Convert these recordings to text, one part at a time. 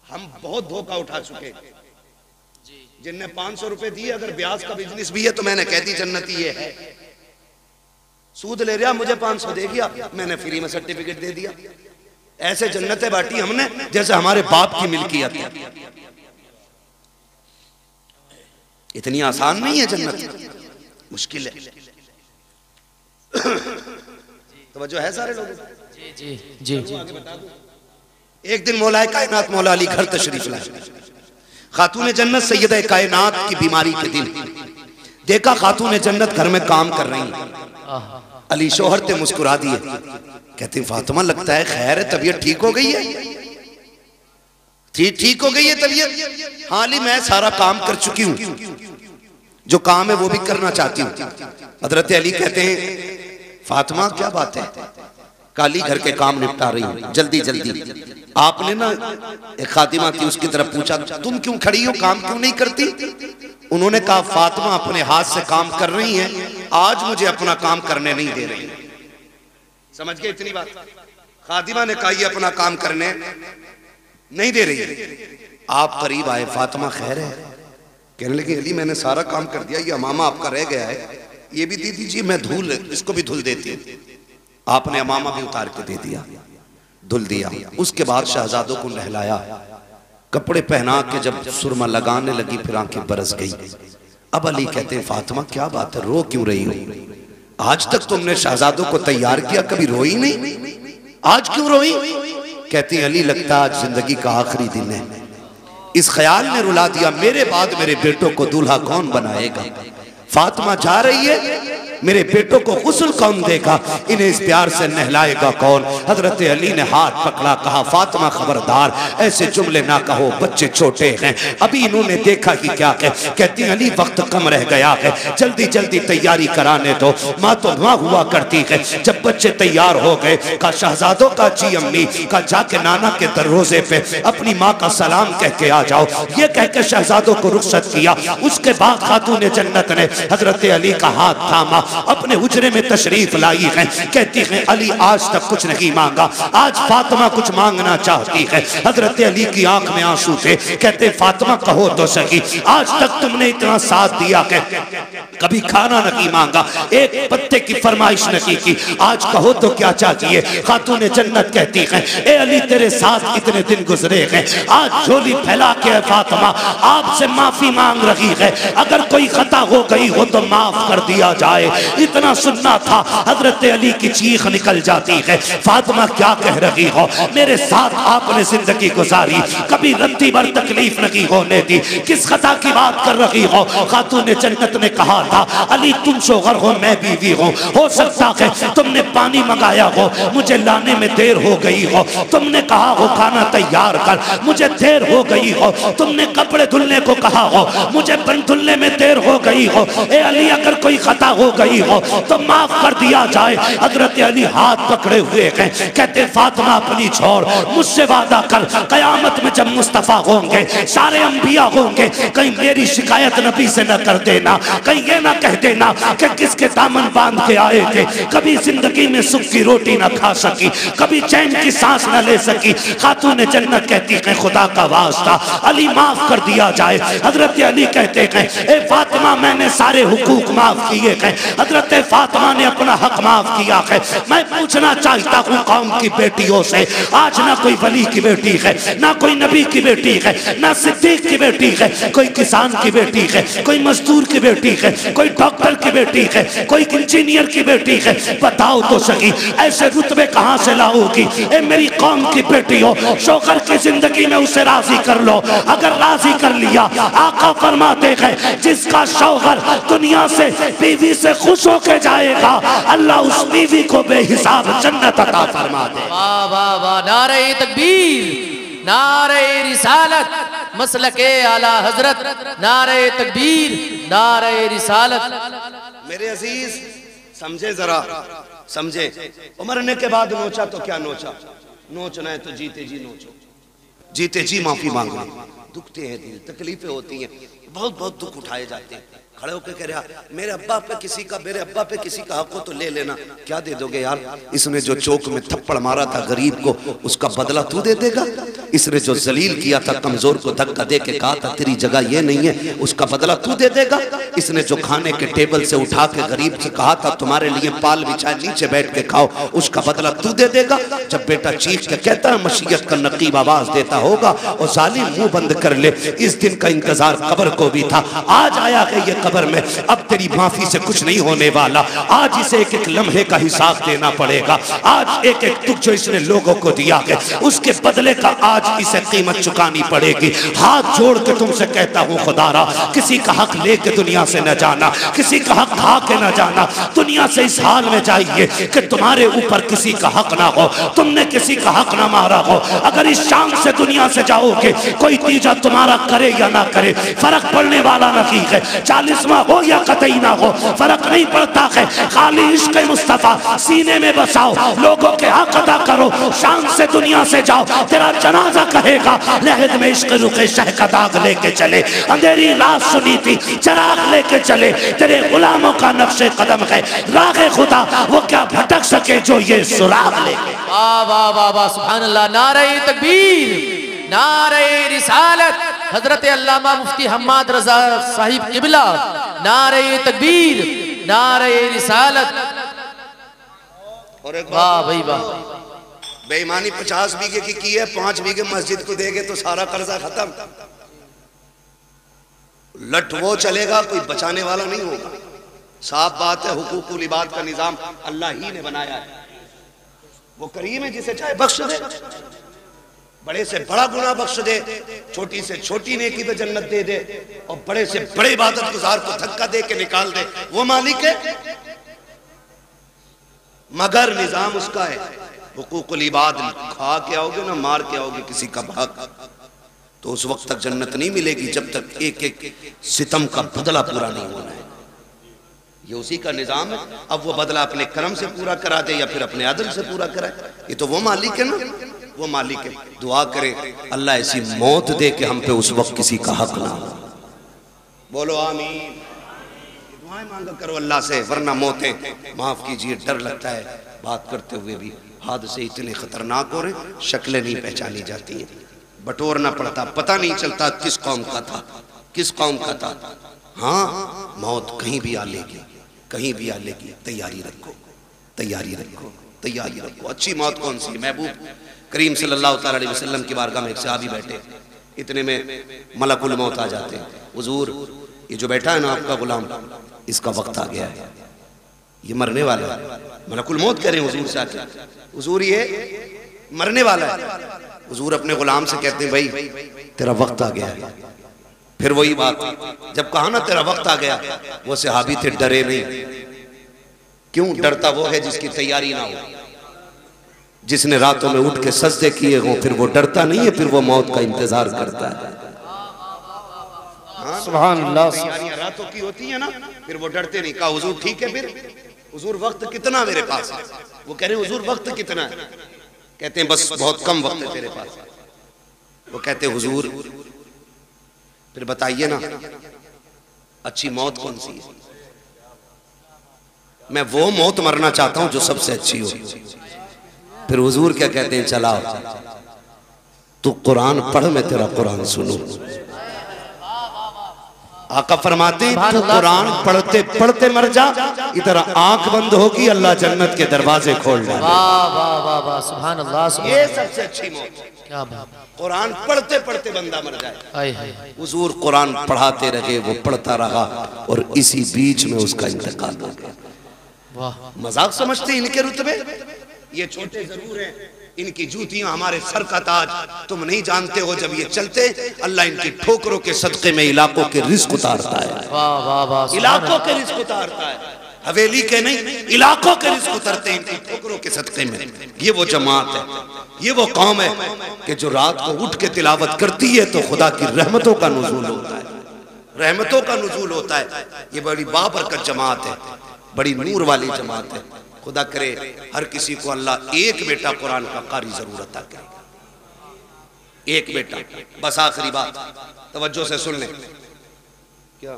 हम बहुत धोखा उठा चुके, जिनने 500 रुपए दिए, अगर ब्याज का बिजनेस भी है तो मैंने कह दी जन्नती ये है। सूद ले रहा, मुझे 500 दे गया, मैंने फ्री में सर्टिफिकेट दे दिया। ऐसे जन्नतें बांटी हमने जैसे हमारे बाप की मिल्कियत है। इतनी आसान नहीं है जन्नत, मुश्किल है। तो जो है सारे लोग जी जी जी। एक दिन मौलाए कायनात मौला अली घर तशरीफ लाए। खातून जन्नत सैयदा कायनात की बीमारी के दिन देखा खातून जन्नत घर में काम कर रही हैं। अली शोहर ते मुस्कुरा दिए, कहती फातिमा लगता है खैर है, तबीयत ठीक हो गई है? ठीक हो गई है तबीयत? हाँ अली मैं सारा काम कर चुकी हूँ, जो काम है वो भी करना चाहती हूँ। हजरत अली कहते हैं फातिमा क्या बात है? काली घर के काम निपटा रही हूँ जल्दी जल्दी। आपने ना एक खातिमा थी, उसकी तरफ पूछा तुम क्यों खड़ी हो, काम क्यों नहीं करती? उन्होंने कहा फातिमा अपने हाथ से काम कर रही हैं, आज मुझे अपना काम करने नहीं दे रही। समझ गए इतनी बात? खातिमा ने कहा ये अपना काम करने नहीं दे रही। आप करीब आए, फातिमा खैर है? कहने लगे अली मैंने सारा काम कर दिया, ये अमामा आपका रह गया है, ये भी दे दीजिए, मैं धुल इसको भी धुल देती हूँ। आपने अमामा भी उतार के दे दिया, धुल दिया। उसके बाद शहजादों को नहलाया, कपड़े पहना के जब सुरमा लगाने लगी फिर आंखें बरस गई। अब अली कहते हैं फातिमा क्या बात है, रो क्यों रही हो? आज तक तुमने शहजादों को तैयार किया, कभी रोई नहीं, आज क्यों रोई? कहती अली लगता आज जिंदगी का आखिरी दिन है। इस ख्याल ने रुला दिया मेरे बाद मेरे बेटों को दूल्हा कौन बनाएगा? फातिमा जा रही है, मेरे बेटों को गुस्ल कौन देगा, इन्हें इस प्यार से नहलाएगा कौन? हजरत अली ने हाथ पकड़ा, कहा फातिमा खबरदार ऐसे जुमले ना कहो, बच्चे छोटे हैं, अभी इन्होंने देखा कि क्या है। कहती अली वक्त कम रह गया है, जल्दी जल्दी तैयारी कराने दो। माँ तो माँ हुआ करती है, जब बच्चे तैयार हो गए का शहजादों का जी अम्मी का जाके नाना के दरवाजे पे अपनी माँ का सलाम कह के आ जाओ, ये कह के शहजादों को रुखसत किया। उसके बाद खातून जन्नत ने हजरत अली का हाथ थामा, अपने हुजरे में तशरीफ लाई है। कहती है अली आज तक कुछ नहीं मांगा, आज फातिमा कुछ मांगना चाहती है। हजरत अली की आंख में आंसू थे, कहते फातिमा कहो तो सही, आज तक तुमने इतना साथ दिया है, कभी खाना नहीं मांगा, एक पत्ते की फरमाइश नहीं की, आज कहो तो क्या चाहती है? खातून जन्नत कहती है ए अली तेरे साथ इतने दिन गुजरे हैं, आज झोली फैला के फातिमा आपसे माफी मांग रही है, अगर कोई खता हो गई हो तो माफ कर दिया जाए। इतना सुनना था, हजरत अली की चीख निकल जाती है, फातिमा क्या कह रही हो, मेरे साथ आपने जिंदगी गुजारी, कभी रत्ती भर तकलीफ नहीं होने दी, किस खता की बात कर रही हो? खातून जन्नत ने कहा था अली तुम शोहर हो मैं बीवी हूँ, हो सकता है तुमने पानी मंगाया हो, मुझे लाने में देर हो गई हो, तुमने कहा हो खाना तैयार कर, मुझे देर हो गई हो, तुमने कपड़े धुलने को कहा हो, मुझे बन धुलने में देर हो गई हो, ए अली अगर कोई खता हो गई हो तो माफ कर दिया जाए। हजरत अली हाथ पकड़े हुए हैं, कहते फातिमा अपनी छोड़, मुझसे वादा कर कयामत में जब मुस्तफा होंगे, सारे अंबिया होंगे, कहीं मेरी शिकायत नबी से न कर देना, कहीं ये ना कह देना कि किसके दामन बांध के आए थे, कभी जिंदगी में सुख की रोटी न खा सकी, कभी चैन की सांस न ले सकी। खातून जन्नत कहती है खुदा का वास्ता अली माफ कर दिया जाए। हजरत अली कहते हैं ए फातिमा मैंने सारे हुकूक माफ किए हैं, हजरत फातिमा ने अपना हक माफ किया है। मैं पूछना चाहता हूँ कौम की बेटियों से, आज ना कोई वली की बेटी है, ना कोई नबी की बेटी है, ना सिद्दीक की बेटी है, कोई किसान की बेटी है, कोई मजदूर की बेटी है, कोई डॉक्टर की बेटी है, कोई इंजीनियर की बेटी है, बताओ तो सही ऐसे रुतबे कहाँ से लाओगी? ए मेरी कौम की बेटी हो, शोहर की जिंदगी में उसे राजी कर लो, अगर राजी कर लिया आका फरमाते हैं जिसका शौहर दुनिया से बीवी से खुश होके जाएगा, अल्लाह उस बीवी को बेहिसाब जन्नत अता फरमा दे। वाह वाह वाह, नारे तकबीर, नारे रिसालत, मसलके आला हजरत, नारे तकबीर, नारे रिसालत। मेरे अजीज समझे जरा, समझे। मरने के बाद नोचा तो क्या नोचा, नोचना है तो जीते जी नोचो, जीते जी माफी मांगो। दुखते हैं दिल, तकलीफें होती हैं, बहुत बहुत दुख उठाए जाते हैं। खड़े होकर कह रहा मेरे अब्बा पे किसी का, मेरे अब्बा पे किसी का हक हो तो ले लेना। क्या दे दोगे यार? इसने जो चौक में थप्पड़ मारा था गरीब को, उसका बदला तू दे देगा? इसने जो जलील किया था, कमजोर को धक्का दे के कहा था तेरी जगह ये नहीं है, उसका बदला तू दे देगा। इसने जो खाने के टेबल से उठा के गरीब से कहा था तुम्हारे लिए पाल बिछाए नीचे बैठ के खाओ, उसका बदला तू दे देगा। जब बेटा चीख के कहता है मशीयत का नकीब आवाज देता होगा और जालिम मुंह बंद कर ले। इस दिन का इंतजार कब्र को भी था, आज आया है ये कब्र में, अब तेरी माफी से कुछ नहीं होने वाला। आज इसे एक एक लम्हे का हिसाब देना पड़ेगा। आज एक एक दुख जो इसने लोगों को दिया है उसके बदले का आज इसे कीमत चुकानी पड़ेगी। हाथ जोड़ के तुमसे कहता हूँ खुदारा, किसी का हक लेके दुनिया से न जाना, किसी का हक खा के न जाना। दुनिया से इस हाल में जाइए कि तुम्हारे ऊपर किसी का हक ना हो, तुमने किसी का हक ना मारा हो। अगर इस शान से दुनिया से जाओगे, कोई तीजा तुम्हारा करे या ना करे फर्क पड़ने वाला नहीं है। 40वां हो या कतई ना हो फर्क नहीं पड़ता है। खाली इश्क मुस्तफा सीने में बसाओ, लोगों के हक अदा करो, शान से दुनिया से जाओ। तेरा जनाजा कहेगा लहद में इश्क रुके शह का दाग लेके चले, अंधेरी रात सुनी थी चराग लेके चले। तेरे गुलामों का नक्शे कदम है रागे खुदा, वो क्या भटक सके जो ये सुराग लेके। वाह वाह वाह वाह, सुभान अल्लाह। नारे तकबीर, नारे रिसालत, हजरत अल्लामा मुफ्ती हम्माद रजा साहिब किबला। नारे तकबीर, नारे रिसालत। और एक वाह भाई वाह। बेईमानी 50 बीघे की है, 5 बीघे मस्जिद को देंगे तो सारा कर्जा खत्म। लट वो चलेगा, कोई बचाने वाला नहीं होगा। साफ बात है, हुकूकुल इबाद का निजाम अल्लाह ही ने बनाया है। वो करीम है जिसे चाहे बख्श दे, बड़े से बड़ा गुनाह बख्श दे, छोटी से छोटी नेकी पे जन्नत दे दे, और बड़े से बड़े इबादत गुजार को धक्का दे के निकाल दे। वो मालिक है, मगर निजाम उसका है। हुकूकुल इबाद खा के आओगे ना मार के आओगे किसी का भाग, तो उस वक्त तक जन्नत नहीं मिलेगी जब तक एक एक सितम का बदला पूरा नहीं होना है। ये उसी का निजाम है। अब वो बदला अपने कर्म से पूरा करा दे या फिर अपने अदल से पूरा कराए, ये तो वो मालिक है ना, वो मालिक है। दुआ करें अल्लाह ऐसी मौत दे कि हम पे उस वक्त किसी का हक ना हो। बोलो आमीन। दुआएं मांगा करो अल्लाह से, वरना मौतें माफ कीजिए डर लगता है बात करते हुए भी। हादसे इतने खतरनाक हो रहे, शक्लें नहीं पहचानी जाती हैं, बटोरना पड़ता, पता नहीं चलता किस कौम का था, किस कौम का था। हाँ, मौत कहीं भी आ लेगी, कहीं भी आ लेगी। तैयारी रखो, तैयारी रखो, तैयारी रखो। अच्छी मौत कौन सी? महबूब करीम सल्लल्लाहु ताला अलैहि वसल्लम की बारगाह में एक सहाबी बैठे, इतने में मलकुल मौत आ जाते हैं। हुजूर, ये जो बैठा है ना आपका गुलाम, इसका वक्त आ गया है, ये मरने वाला है। मलकुल मौत कह रहे हैं हुजूर से आके, हुजूर ये मरने वाला है। हुजूर अपने गुलाम से कहते हैं भाई तेरा वक्त आ गया है। फिर वही बात, जब कहा ना तेरा वक्त आ गया, वो सहाबी थे डरे नहीं। क्यों डरता? वो है जिसकी तैयारी ना हो, जिसने रातों में उठ के सजदे किए हो, फिर वो डरता नहीं है, फिर वो मौत का इंतजार करता है। सुभान अल्लाह। तैयारियां रातों की होती है ना, फिर वो डरते नहीं। कहा हुजूर ठीक है, फिर हुजूर वक्त कितना मेरे पास है? वो कह रहे हैं हुजूर वक्त कितना है? कहते हैं बस बहुत कम वक्त है तेरे पास। वो कहते हैं हुजूर फिर बताइए ना अच्छी मौत कौन सी है? मैं वो मौत मरना चाहता हूं जो सबसे अच्छी हो। फिर हुजूर क्या कहते हैं, चलाओ तू कुरान पढ़, मैं तेरा कुरान सुनूं। आका फरमाते हैं तू कुरान पढ़ते पढ़ते मर जा, इधर आंख बंद होगी अल्लाह जन्नत के दरवाजे खोल डाले। वाह वाह वाह वाह, सुभान अल्लाह। ये सबसे अच्छी मौत, क्या बात। कुरान पढ़ते पढ़ते बंदा मर जाए। हाय हाय। हुजूर कुरान पढ़ाते रहे, वो पढ़ता रहा और इसी बीच में उसका इंतकाल हो गया। वाह। मजाक समझते इनके रुतबे, ये छोटे जरूर हैं, इनकी जूतियां हमारे सर का ताज। तुम नहीं जानते हो जब ये चलते अल्लाह इनकी ठोकरों के सदके में इलाकों के रिस्क उतारता है। वाह वाह वाह, इलाकों के रिस्क उतारता है, हवेली के नहीं, इलाकों के रिस्क उतरते हैं इनकी ठोकरों के सदके में। ये वो जमात है, ये वो कौम है कि जो रात को उठ के तिलावत करती है तो खुदा की रहमतों का नुज़ूल होता है, रहमतों का नुज़ूल होता है। ये बड़ी बाबरकत जमात है, बड़ी नूर वाली जमात है। खुदा करे हर किसी को अल्लाह एक बेटा कुरान का कारी जरूर अता करे, एक बेटा। बस आखिरी बात तवज्जो से सुन लें। क्या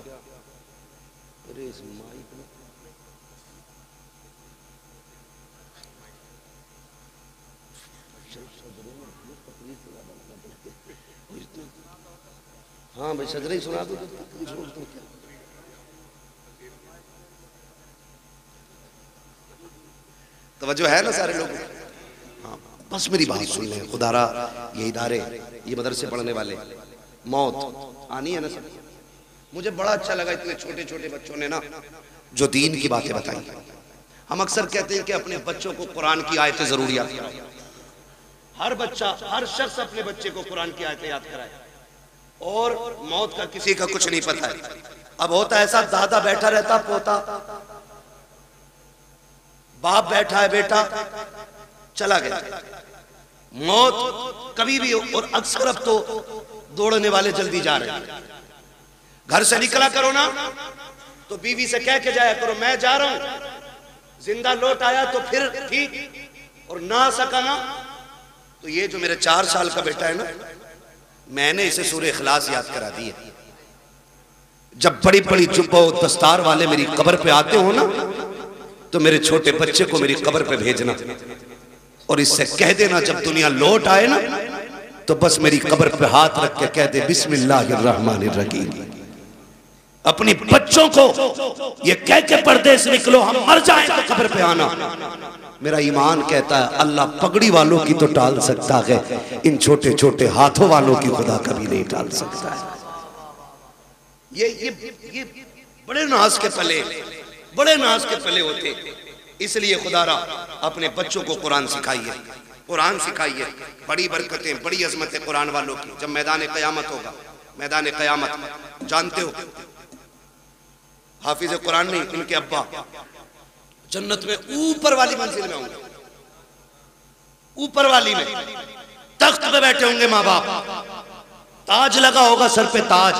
हाँ भाई सजरे ही सुना दो। तवज्जो है ना सारे लोग? हाँ बस मेरी बात सुन लें खुदारा, ये इदारे, ये मदरसे पढ़ने वाले, मौत आनी है ना सब। मुझे बड़ा अच्छा लगा इतने छोटे छोटे बच्चों ने ना जो दीन की बातें बताई। हम अक्सर कहते हैं कि अपने बच्चों को कुरान की आयतें जरूर याद कराएं। हर बच्चा, हर शख्स अपने बच्चे को कुरान की आयतें याद कराए। और मौत का किसी का कुछ नहीं पता है। अब होता ऐसा, दादा बैठा रहता, पोता, बाप बैठा है, बेटा चला गया, मौत कभी भी। और अक्सर अब तो दौड़ने वाले जल्दी जा रहे हैं। घर से निकला करो ना तो बीवी से कह के जाया करो मैं जा रहा हूं, जिंदा लौट आया तो फिर ठीक, और ना आ सका ना तो ये जो मेरे 4 साल का बेटा है ना, मैंने इसे सूरह इखलास याद करा दी है। जब बड़ी बड़ी जुब्बा और दस्तार वाले मेरी कब्र पे आते हो ना तो मेरे छोटे बच्चे को मेरी कब्र पे भेजना और इससे कह देना जब दुनिया लौट आए ना तो बस मेरी कब्र पे हाथ रख के कह दे बिस्मिल्लाहिर्रहमानिर्रहीम। अपनी बच्चों को ये कह के परदेश निकलो, हम मर जाएं तो कब्र पे आना। मेरा ईमान कहता है अल्लाह पगड़ी वालों की तो टाल सकता है, इन छोटे छोटे हाथों वालों की खुदा कभी नहीं टाल सकता है। ये बड़े नाज के पले, बड़े नाज के पले होते। इसलिए खुदारा अपने बच्चों को कुरान सिखाइए, कुरान सिखाइए। बड़ी बरकतें, बड़ी अजमतें कुरान वालों की। जब मैदान क़यामत होगा, मैदान क़यामत जानते हो, हाफिज कुरान नहीं, इनके अब्बा जन्नत में ऊपर वाली मंजिल में होंगे, ऊपर वाली में तख्त पे बैठे होंगे माँ बाप, ताज लगा होगा सर पे, ताज,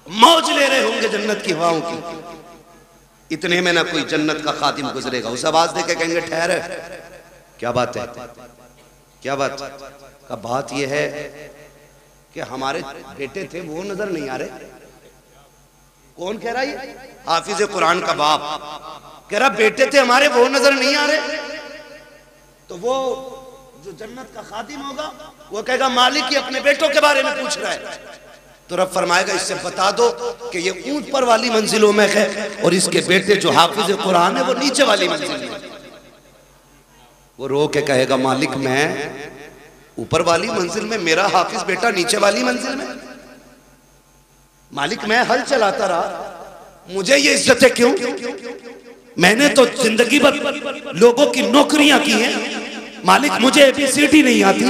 मौज ले रहे होंगे जन्नत की हवाओं की। इतने में ना कोई जन्नत का खादिम गुजरेगा, उस आवाज दे के कहेंगे ठहर, क्या बात है, क्या बात का बात यह है कि हमारे बेटे थे वो नजर नहीं आ रहे। कौन कह रहा है? हाफिज कुरान का बाप कह रहा बेटे थे हमारे वो नजर नहीं आ रहे। तो वो जो जन्नत का खादिम होगा वो कहेगा मालिक ही अपने बेटों के बारे में पूछ रहा है। तो रब फरमाएगा इससे बता दो कि ये ऊंट पर वाली मंजिलों में है और इसके बेटे जो हाफिज कुरान है वो नीचे वाली मंजिल में। वो रो के कहेगा मालिक मैं ऊपर वाली मंजिल में, मेरा हाफिज बेटा नीचे वाली मंजिल में। मालिक मैं हल चलाता रहा, मुझे ये इज्जतें क्यों? मैंने तो जिंदगी भर लोगों की नौकरियां की हैं, मालिक मुझे ABCD नहीं आती,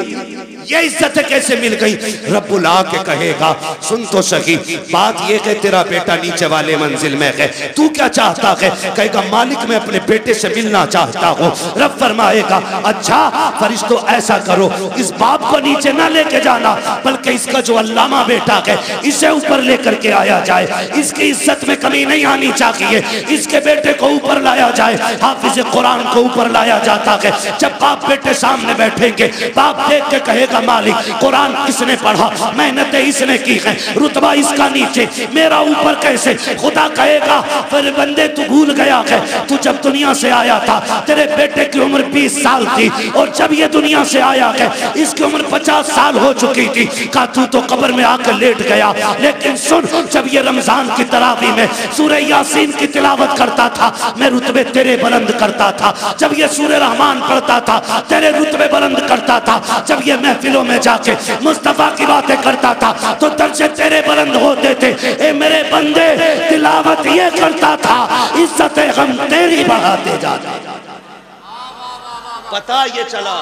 ये इज्जतें कैसे मिल गई? रब्बुल आके कहेगा सुन तो सही, बात ये कि तेरा बेटा नीचे वाले मंजिल में है, तू क्या चाहता है? कहेगा मालिक मैं अपने बेटे से मिलना चाहता हूँ। रब फरमाएगा अच्छा फरिश्तों ऐसा करो, इस बाप को नीचे ना लेके जाना, बल्कि इसका जो अल्लामा बेटा है इसे ऊपर लेकर के आया जाए, इसकी इज्जत में कमी नहीं आनी चाहिए, इसके बेटे को ऊपर लाया जाए। हाफिज कुरान को ऊपर लाया जाता है। जब बाप बेटे सामने बैठेंगे, बाप देख के कहेगा मालिक कुरान किसने पढ़ा, मेहनतें इसने की है, रुतबा इसका नीचे, मेरा ऊपर कैसे? खुदा कहेगा फिर बंदे तू भूल गया है, तू जब दुनिया से आया था तेरे बेटे की उम्र 20 साल थी और जब ये दुनिया से आया है इसकी उम्र 50 साल हो चुकी थी। का तू तो कब्र में आकर लेट गया, लेकिन सुन जब ये रमजान की तरावी में सूरह यासीन की तिलावत करता था मैं रुतबे तेरे बुलंद करता था, जब ये सूरह रहमान पढ़ता था तेरे रुतबे बुलंद करता था, जब ये महफिलों में जाके मुस्तफा की बातें करता था तो दर्जे तेरे बुलंद होते थे। ए मेरे बंदे तिलावत ये करता था, इज्जतें हम तेरी बढ़ाते जाते। पता ये चला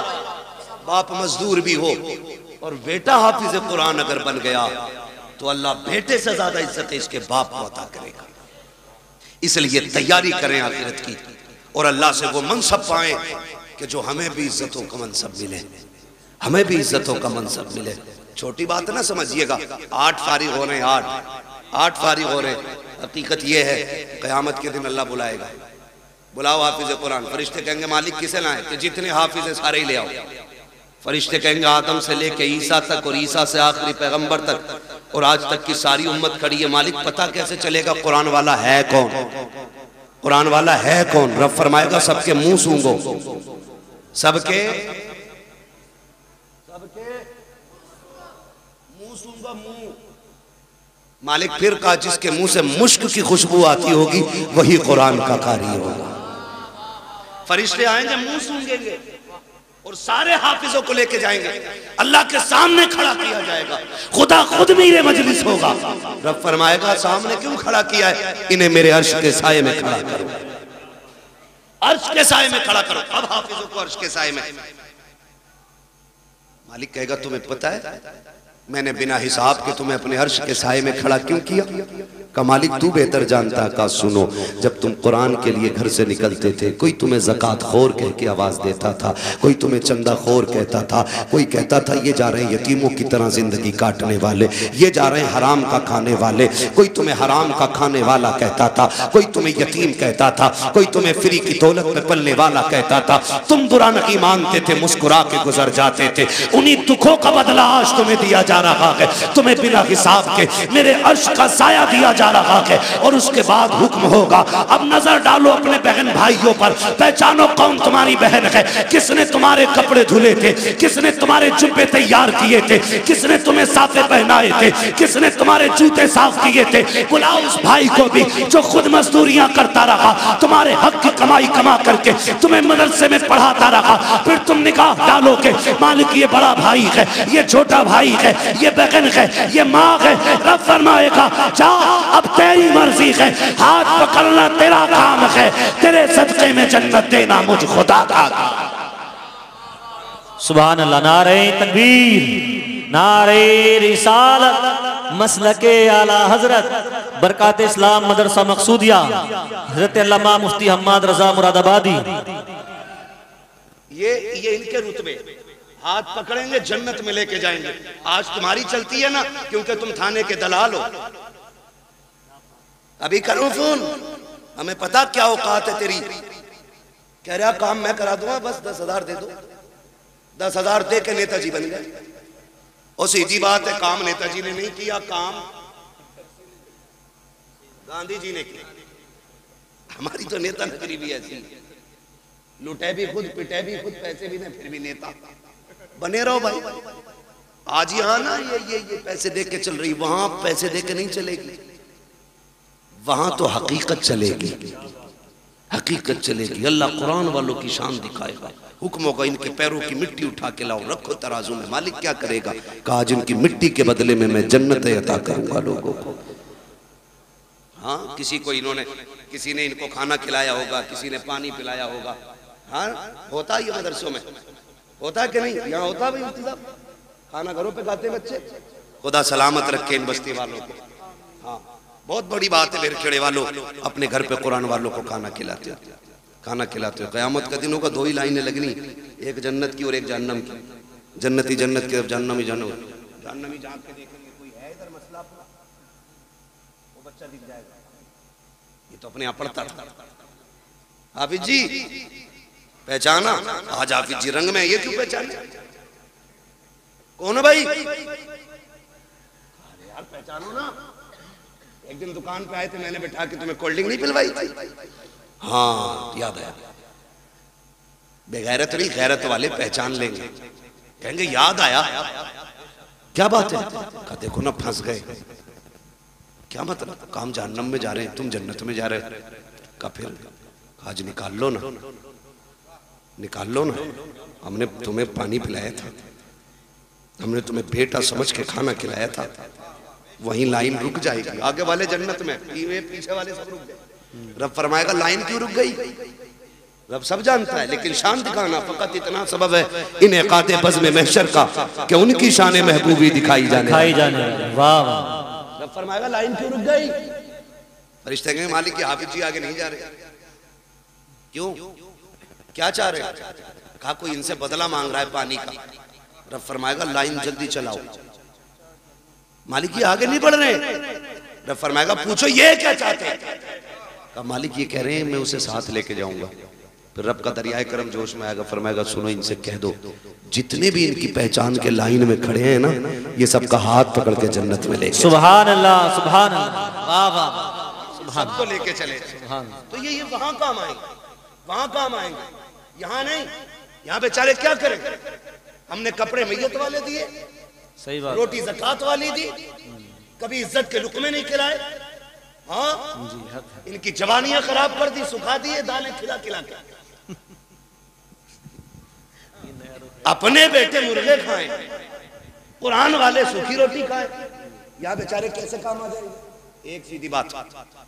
बाप मजदूर भी हो और बेटा हाफिज कुरान अगर बन गया तो अल्लाह बेटे से ज्यादा इज्जत इसके बाप को अता करेगा। इसलिए तैयारी करें आखिरत की और अल्लाह से वो मनसब पाएं कि जो हमें भी इज्जतों का मनसब मिले, हमें भी इज्जतों का मनसब मिले। छोटी बात ना समझिएगा, 8 फारिग हो रहे हैं, 8 फारिग हो रहे हैं। हकीकत ये है क़यामत के दिन अल्लाह बुलाएगा, बुलाओ हाफिज कुरान। फरिश्ते कहेंगे मालिक किसे लाए? कि जितने हाफिज है सारे ही ले आओ। फरिश्ते कहेंगे आदम से लेके ईसा तक और ईसा से आखिरी पैगंबर तक और आज तक की सारी उम्मत खड़ी है। मालिक पता कैसे चलेगा कुरान वाला है कौन, कुरान वाला है कौन? रब फरमाएगा सबके मुंह सूंघो, सबके मुंह सूंघो, मुंह मालिक फिर कहा जिसके मुंह से मुश्क की खुशबू आती होगी वही कुरान का कारी होगा। फरिश्ते आएंगे, मुंह सूंघेंगे और सारे हाफिजों को लेके जाएंगे, अल्लाह के सामने खड़ा किया जाएगा, खुदा खुद मीरे मजलिस होगा। रब फरमाएगा सामने क्यों खड़ा किया है? इन्हें मेरे अर्श के साये में खड़ा करो, अर्श के साये में खड़ा करो। अब हाफिजों को अर्श के साये में। मालिक कहेगा तुम्हें पता है मैंने बिना हिसाब के तुम्हें अपने अर्श के साये में खड़ा क्यों किया? का मालिक तू बेहतर जानता। का सुनो, जब तुम कुरान के लिए घर से निकलते थे, कोई तुम्हें ज़कात खोर कह के आवाज़ देता था, कोई तुम्हें चंदा खोर कहता था, कोई कहता था ये जा रहे हैं यतीमों की तरह ज़िंदगी काटने वाले, ये जा रहे हैं हराम का खाने वाले, कोई तुम्हें हराम का खाने वाला कहता था, कोई तुम्हें यतीम कहता था, कोई तुम्हें फ्री की दौलत में पलने वाला कहता था। तुम बुरा नहीं मानते थे, मुस्कुरा के गुजर जाते थे। उन्हीं दुखों का बदला आज तुम्हें दिया जा रहा है। तुम्हें बिना हिसाब के मेरे अर्श का साया दिया जा रहा है और उसके बाद हुक्म होगा अब नजर डालो अपने बहन भाइयों पर, पहचानो कौन तुम्हारी बहन है, किसने तुम्हारे कपड़े धुले थे, किसने तुम्हारे जुब्बे तैयार किए थे, किसने तुम्हें साफे पहनाए थे, किसने तुम्हारे जूते साफ किए थे। बुलाओ उस भाई को भी जो खुद मजदूरियां करता रहा, तुम्हारे हक की कमाई कमा करके तुम्हें मदरसे में पढ़ाता रहा। फिर तुम निगाह डालोगे मालिक ये बड़ा भाई है, ये छोटा भाई है, ये बहन है, ये माँ है। रब फरमाएगा जा अब तेरी मर्जी है, हाथ पकड़ना तेरा काम है, तेरे सदक़े में जन्नत देना मुझ खुदा का। सुभान अल्लाह। नारे तकबीर, नारे रिसालत, मसलके आला हजरत बरकात इस्लाम मदरसा मकसूदिया हजरत अल्लामा मुफ्ती हम्माद रजा मुरादाबादी। ये इनके रुतबे, हाथ पकड़ेंगे जन्नत में लेके जाएंगे। आज तुम्हारी चलती है ना क्योंकि तुम थाने के दलाल हो। अभी करो फोन, हमें पता क्या औकात है तेरी। कह रहा काम मैं करा दूंगा, बस 10,000 दे दो। 10,000 दे के नेताजी बन गए। और सीधी बात है, काम नेताजी ने नहीं किया, काम गांधी जी ने किया। हमारी तो नेता नगरी भी ऐसी, लुटे भी खुद, पिटे भी खुद, पैसे भी नहीं, फिर भी नेता बने रहो भाई। आज यहाँ ना ये पैसे दे के चल रही, वहां पैसे दे के नहीं चलेगी, वहां तो हकीकत चलेगी, हकीकत चलेगी। अल्लाह कुरान वालों की शान दिखाएगा। हुक्म होगा इनके पैरों की मिट्टी उठा के लाओ, रखो तराजू में। मालिक क्या करेगा? कहा जिनकी मिट्टी के बदले में मैं जन्नत अता करूंगा लोगों को। हाँ, किसी ने इनको खाना खिलाया होगा, किसी ने पानी पिलाया होगा। हाँ, होता ही मदरसों में होता है कि नहीं? यहाँ होता भी इंतजाम, खाना घरों पे खाते बच्चे। खुदा सलामत रखे इन बस्ती वालों को। हाँ, बहुत बड़ी बात है मेरे खेड़े वालों, अपने घर पे कुरान वालों को खाना खिलाते हो, खाना खिलाते हो। क़यामत का दिन होगा, 2 ही लाइनें लगनी, एक जन्नत की और एक जहन्नम की। जन्नती जन्नत की, जहन्नमी जहन्नम। जहन्नमी जाग के देखेंगे कोई है इधर मसला अपना, वो बच्चा दिख जाएगा। ये तो अपने यहाँ पढ़ता था। हाफिज जी पहचाना? आज हाफिज जी रंग में, ये क्यों पहचाने? कौन है भाई? अरे यार पहचानो ना। एक दिन दुकान पे आए थे, मैंने बैठा के तुम्हें कोल्ड ड्रिंक नहीं पिलवाई थी? हाँ याद आया। बेगैरत नहीं, गैरत वाले पहचान लेंगे, कहेंगे याद आया। क्या बात है? कहा देखो ना फंस गए। क्या मतलब? काम जहन्नम में जा रहे हैं, तुम जन्नत में जा रहे हो। कहा फिर? आज निकाल लो ना, निकाल लो ना। हमने तुम्हें पानी पिलाया था, हमने तुम्हें बेटा समझ के खाना खिलाया था। वहीं लाइन रुक जाएगी, आगे वाले जन्नत में, पीछे वाले सब रुक गए। रब फरमाएगा लाइन क्यों रुक गई? रब सब जानता है, लेकिन शान दिखाना फकत इतना सबब है इन इकाते बज़्म महशर का कि उनकी शान महबूबी दिखाई जाने। वाह वाह। रब फरमाएगा लाइन क्यों रुक गई? फरिश्ते कहेंगे मालिक के हाफिज जी आगे नहीं जा रहे। क्यों? क्या चाह रहे? कहा कोई इनसे बदला मांग रहा है पानी का। रब फरमाएगा लाइन जल्दी चलाओ। मालिक ये आगे नहीं बढ़ रहे। रब फरमाएगा पूछो ये क्या चाहते हैं? कहा मालिक ये कह रहे हैं मैं उसे साथ लेके जाऊंगा। फिर रब का दरियाए करम जोश में आएगा, फरमाएगा सुनो इनसे कह दो जितने भी इनकी पहचान के लाइन में खड़े हैं ना, ये सबका हाथ पकड़ के जन्नत में ले। सुभान अल्लाह, सुभान अल्लाह, वाह वाह। सबको लेके चले। तो ये वहां काम आएंगे, वहां काम आएंगे, यहाँ नहीं। यहाँ बेचारे क्या करें? हमने कपड़े मैयत वाले दिए, सही बात, रोटी ज़कात वाली दी, कभी इज्जत के लुकमे नहीं खिलाए। हाँ, इनकी जवानियां खराब कर दी, सुखा दिए दालें खिला खिला के। अपने बेटे मुर्गे खाएं, कुरान वाले सूखी रोटी खाएं, या बेचारे कैसे काम आ जाएंगे। एक सीधी बात,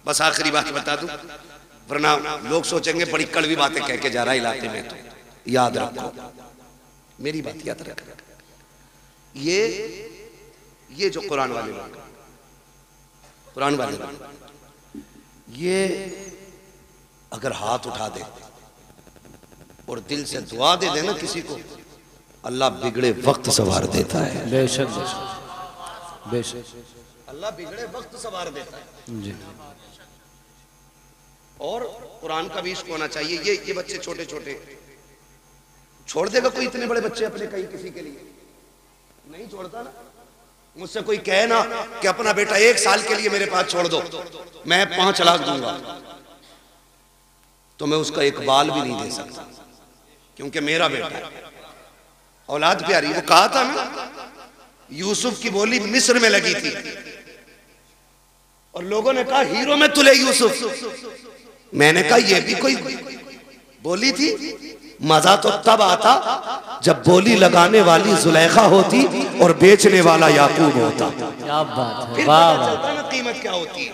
बस आखिरी बात बता दूं, वरना लोग सोचेंगे बड़ी कड़वी बातें कह के जा रहा है इलाके में। तो याद रखो, मेरी बात याद रखो, ये जो कुरान वाले लोग, कुरान वाले लोग, ये अगर हाथ उठा दे और दिल से दुआ दे देना किसी को, अल्लाह बिगड़े वक्त सवार देता है। बेशक बेशक अल्लाह बिगड़े वक्त सवार देता है जी। और कुरान का भी इश्क होना चाहिए। ये बच्चे छोटे छोटे, छोड़ देगा कोई इतने बड़े बच्चे अपने कहीं किसी के लिए? नहीं छोड़ता ना। मुझसे कोई कहे ना कि अपना बेटा 1 साल के लिए मेरे पास छोड़ दो, मैं 5 लाख दूंगा, तो मैं उसका एक बाल भी नहीं दे सकता, क्योंकि मेरा बेटा है, औलाद प्यारी। वो कहा था ना, यूसुफ की बोली मिस्र में लगी थी और लोगों ने कहा हीरो में तुले यूसुफ। मैंने कहा ये भी कोई बोली थी? मजा तो तब आता जब बोली लगाने वाली जुलेखा होती और बेचने वाला याकूब होता। क्या बात है, फिर पता चलता ना कीमत क्या होती है,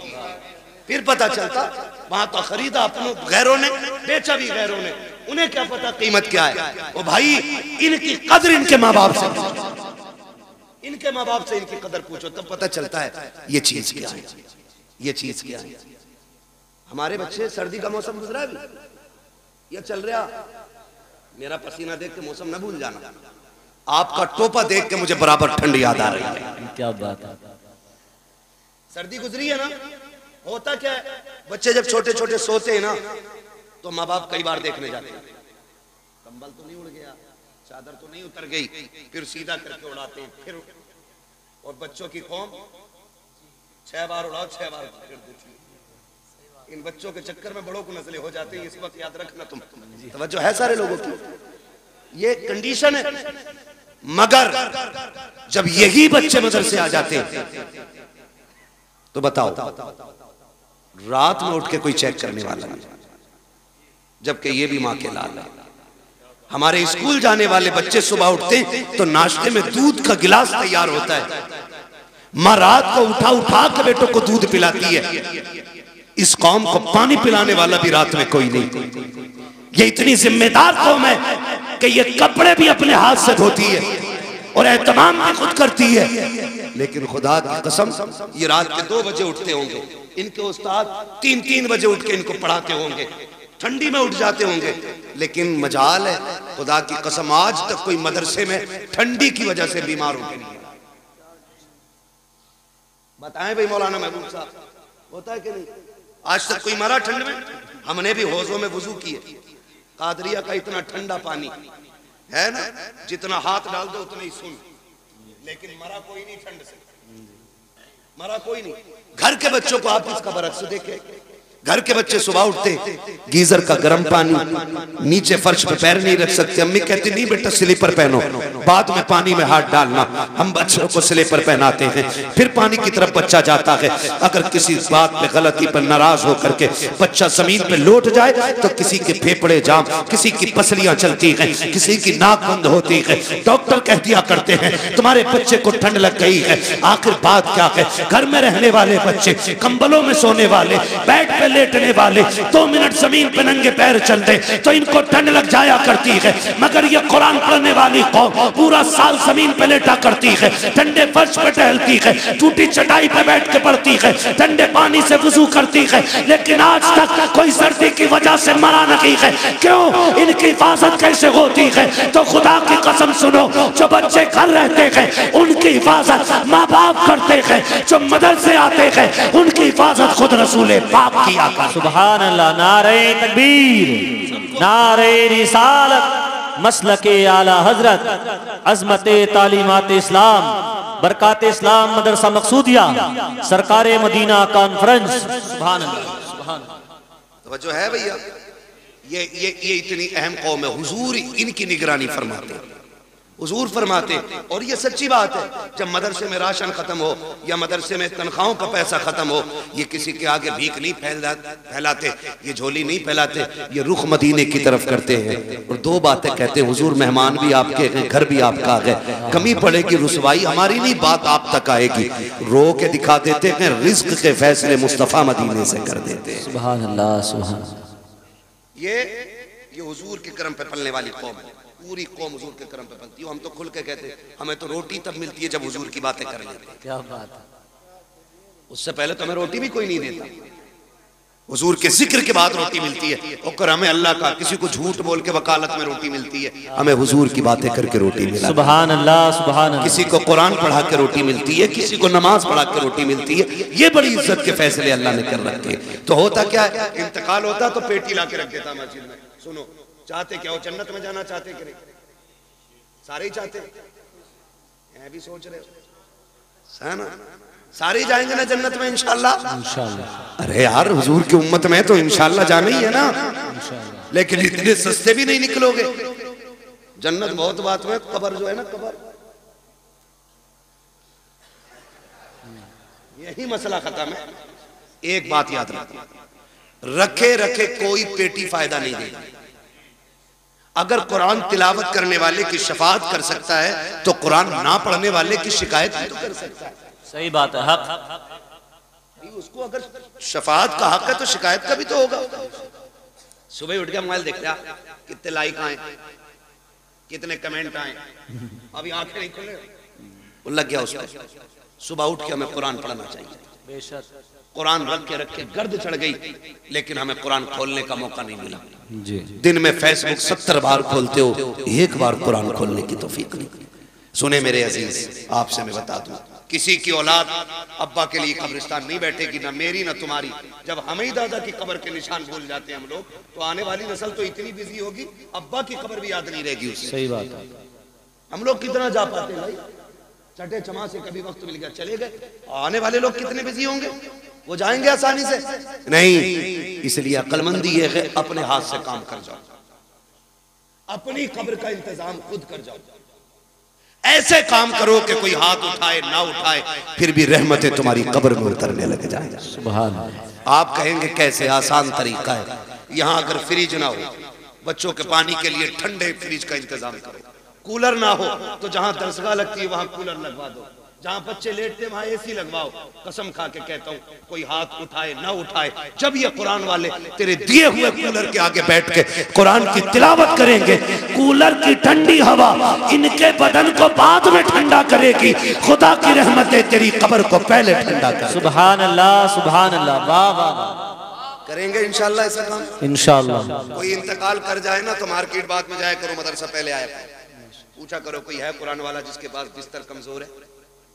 फिर पता चलता। वहां तो खरीदा अपनों गैरों ने, बेचा भी गैरों ने, उन्हें क्या पता कीमत क्या है। ओ भाई, इनकी कदर इनके माँ बाप से, इनके माँ बाप से इनकी कदर पूछो, तब पता चलता है ये चीज क्या है, ये चीज क्या है। हमारे बच्चे, सर्दी का मौसम गुजरा है, ये चल रहा, मेरा पसीना देख के मौसम न भूल जाना, आपका टोपा देख के मुझे बराबर ठंड याद आ रही है। क्या बात है। सर्दी गुजरी है ना, होता क्या है, बच्चे जब छोटे छोटे सोते हैं ना, तो माँ बाप कई बार देखने जाते हैं, कंबल तो नहीं उड़ गया, चादर तो नहीं उतर गई, फिर सीधा करके उड़ाते हैं। फिर और बच्चों की कौम 6 बार उड़ाओ 6 बार पकड़ देती है। इन बच्चों के चक्कर में बड़ों को नस्लें हो जाती है, इस वक्त याद रखना तुम। तवज्जो है सारे लोगों की, ये कंडीशन है। मगर जब यही बच्चे मदरसे आ जाते हैं तो बताओ, रात में उठ के कोई चेक करने वाला नहीं, जबकि ये भी माँ के लाल है। हमारे स्कूल जाने वाले बच्चे सुबह उठते हैं तो नाश्ते में दूध का गिलास तैयार होता है, माँ रात को उठा उठा के बेटों को दूध पिलाती है। इस कौम को पानी पिलाने वाला भी रात में कोई नहीं। ये इतनी जिम्मेदार कौम है कि ये कपड़े भी अपने हाथ से धोती है और एहतमाम भी खुद करती है। लेकिन खुदा की कसम, ये रात के 2 बजे उठते होंगे, इनके उस्ताद 3-3 बजे उठ के इनको पढ़ाते होंगे, ठंडी में उठ जाते होंगे। लेकिन मजाल है, खुदा की कसम, आज तक कोई मदरसे में ठंडी की वजह से बीमार हो गए। बताएं भाई मौलाना महबूब साहब, होता है कि नहीं? आज तक कोई मरा ठंड में? हमने भी हौजों में वुजू किए, कादरिया का इतना ठंडा पानी है ना, जितना हाथ डाल दो उतना ही सुन, लेकिन मरा कोई नहीं ठंड से, मरा कोई नहीं। घर के बच्चों को आप इसका बरक्स देखे, घर के बच्चे सुबह उठते गीजर का गर्म पानी, नीचे फर्श पे पैर नहीं रख सकते। अम्मी कहती नहीं बेटा स्लीपर पहनो, बाद में पानी में हाथ डालना। हम बच्चों को स्लीपर पहनाते हैं, फिर पानी की तरफ बच्चा जाता है। अगर किसी बात पे गलती पर नाराज होकर के बच्चा जमीन पे लौट जाए तो किसी के फेफड़े जाम, किसी की पसलियां चलती हैं, किसी की नाक बंद होती है। डॉक्टर कह दिया करते हैं तुम्हारे बच्चे को ठंड लग गई है। आखिर बात क्या है? घर में रहने वाले बच्चे, कंबलों में सोने वाले, बेड पे लेटने वाले, 2 मिनट जमीन पे नंगे पैर चलते तो इनको ठंड लग जाया करती है। मगर ये कुरान पढ़ने वाली कौम पूरा साल जमीन पे लेटा करती है, ठंडे फर्श पे टहलती है, टूटी चटाई पे बैठ के पढ़ती है, ठंडे पानी से वुजू करती है, लेकिन आज तक कोई सर्दी की वजह से मरा नहीं है। क्यों? इनकी हिफाजत कैसे होती है? तो खुदा की कसम सुनो, जो बच्चे घर रहते हैं उनकी हिफाजत माँ बाप करते हैं, जो मदरसे आते हैं उनकी हिफाजत खुद रसूल पाक किया। सुभान अल्लाह। नारे तकबीर, नारे रिसालत, मसलके आला हजरत, अजमते तालीमात इस्लाम, बरकात इस्लाम मदरसा मकसूदिया, सरकारे मदीना कॉन्फ्रेंस। सुभान अल्लाह, सुभान अल्लाह। तो जो है भैया, ये इतनी अहम कौम है, हुजूर इनकी निगरानी फरमाते हैं, हुजूर फरमाते, और ये सच्ची बात है, जब मदरसे में राशन खत्म हो या मदरसे में तनख्वाहों का पैसा खत्म हो, ये किसी के आगे भीख नहीं फैलाते, ये झोली नहीं फैलाते, ये रुख मदीने की तरफ करते हैं और दो बातें कहते हैं, हुजूर मेहमान भी आपके हैं, घर भी आपका है, कमी पड़ेगी रुसवाई हमारी नहीं, बात आप तक आएगी। रो के दिखा देते हैं, रिज्क के फैसले मुस्तफ़ा मदीने से कर देते हैं। सुभान अल्लाह, सुभान। ये हुजूर के करम पे पलने वाली कौम है, पूरी कौम हुजूर के करम पे पलती है। हम तो खुल के कहते हैं, हमें तो रोटी तब मिलती है जब हुजूर की बातें कर लेते हैं। क्या बात है, उससे पहले तो हमें रोटी भी कोई नहीं देता, हुजूर के जिक्र के बाद रोटी मिलती है। और हमें अल्लाह का, किसी को झूठ बोल के वकालत में रोटी मिलती है, हमें हुजूर की बातें करके रोटी मिलती है। सुभान अल्लाह, सुभान अल्लाह। किसी को कुरान पढ़ा के रोटी मिलती है, किसी को नमाज पढ़ा के रोटी मिलती है। ये बड़ी इज्जत के फैसले अल्लाह ने कर रखे। तो होता क्या है, इंतकाल होता तो पेटी ला के रख देता मस्जिद में। सुनो, चाहते क्या हो, जन्नत में जाना चाहते कि नहीं? सारे ही चाहते, मैं भी सोच रहे हो, है ना? सारे ही जाएंगे ना जन्नत में इंशाअल्लाह। इंशाअल्लाह। अरे यार, हुजूर की उम्मत में तो इंशाअल्लाह जाना ही है ना, लेकिन इतने सस्ते भी नहीं निकलोगे। जन्नत बहुत बात में, कब्र जो है ना, कब्र, यही मसला खत्म है। एक बात याद रखना, रखे रखे कोई पेटी फायदा नहीं देगी। अगर कुरान तिलावत करने वाले की शफाअत कर सकता है तो कुरान ना पढ़ने वाले की शिकायत भी तो कर सकता है। सही बात है, हक। उसको अगर शफाअत का हक है तो शिकायत का भी तो होगा। सुबह उठ के मोबाइल देख रहा, कितने लाइक आए, कितने कमेंट आए, अभी आंखें नहीं खुले, वो लग गया उसको। सुबह उठ के हमें कुरान पढ़ना चाहिए। बेशक कुरान रख के गर्द चढ़ गई, लेकिन हमें कुरान खोलने का मौका नहीं मिला। जी। दिन में फेसबुक 70 बार खोलते हो, एक बार कुरान खोलने की तौफीक नहीं। सुने मेरे अजीज, आपसे मैं बता दूं, किसी की औलाद अब्बा के लिए कब्रिस्तान नहीं बैठेगी, ना मेरी ना तुम्हारी। जब हम ही दादा की कब्र के निशान भूल जाते हैं हम लोग, तो आने वाली नस्ल तो इतनी बिजी होगी, अब्बा की कब्र भी याद नहीं रहेगी उसे। सही बात है। हम लोग कितना जा पाते भाई, चटे चमा से कभी वक्त मिल गया चले गए। आने वाले लोग कितने बिजी होंगे, वो जाएंगे आसानी से नहीं। इसलिए अक्लमंदी ये है, अपने हाथ से काम कर जाओ, अपनी कब्र का इंतजाम खुद कर जाओ। ऐसे काम करो कि कोई हाथ उठाए ना उठाए, फिर भी रहमतें तुम्हारी कब्र में उतरने लग जाए। सुभान। आप कहेंगे कैसे, आसान तरीका है। यहाँ अगर फ्रिज ना हो, बच्चों के पानी के लिए ठंडे फ्रिज का इंतजाम करो। कूलर ना हो तो जहां दरसगाह लगती है वहां कूलर लगवा दो, जहां बच्चे लेटते वहां एसी लगवाओ। कसम खा के कहता हूं, कोई हाथ उठाए ना उठाए, जब ये कुरान वाले तेरे दिए हुए कूलर के आगे बैठ के कुरान की तिलावत करेंगे, कूलर की ठंडी हवा इनके बदन को बाद में ठंडा करेगी। खुदा की रहमतें तेरी कब्र को पहले ठंडा कर। सुभान अल्लाह, सुभान अल्लाह। वाह वाह। करेंगे इंशाल्लाह ऐसा काम, इंशाल्लाह। कोई इंतकाल कर जाए ना तो मार्केट बाद में जाया करो, मदरसा पहले आया पूछा करो, कोई है कुरान वाला जिसके पास बिस्तर कमजोर है,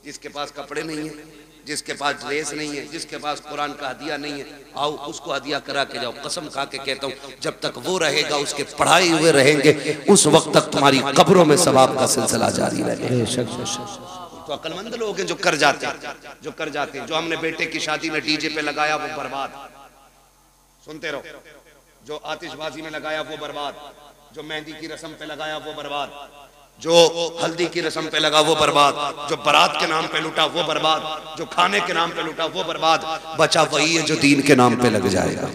जिसके पास कपड़े नहीं है, जिसके पास ड्रेस नहीं है, जिसके पास कुरान का हदिया नहीं है, आओ उसको हदिया करा के जाओ। कसम खा के कहता हूँ, जब तक वो रहेगा, उसके पढ़ाए हुए रहेंगे, उस वक्त तक तुम्हारी कब्रों में सवाब का सिलसिला जारी रहेगा। तो अक्लमंद लोग हैं जो कर जाते हैं, जो हमने बेटे की शादी में डीजे पे लगाया वो बर्बाद, सुनते रहो। जो आतिशबाजी में लगाया वो बर्बाद, जो मेहंदी की रस्म पे लगाया वो बर्बाद, जो हल्दी की रस्म पे लगा वो बर्बाद, जो बारात के नाम पे लूटा वो बर्बाद, जो खाने के नाम पे लूटा वो बर्बाद। बचा वही है जो दीन के नाम पे लग जाएगा।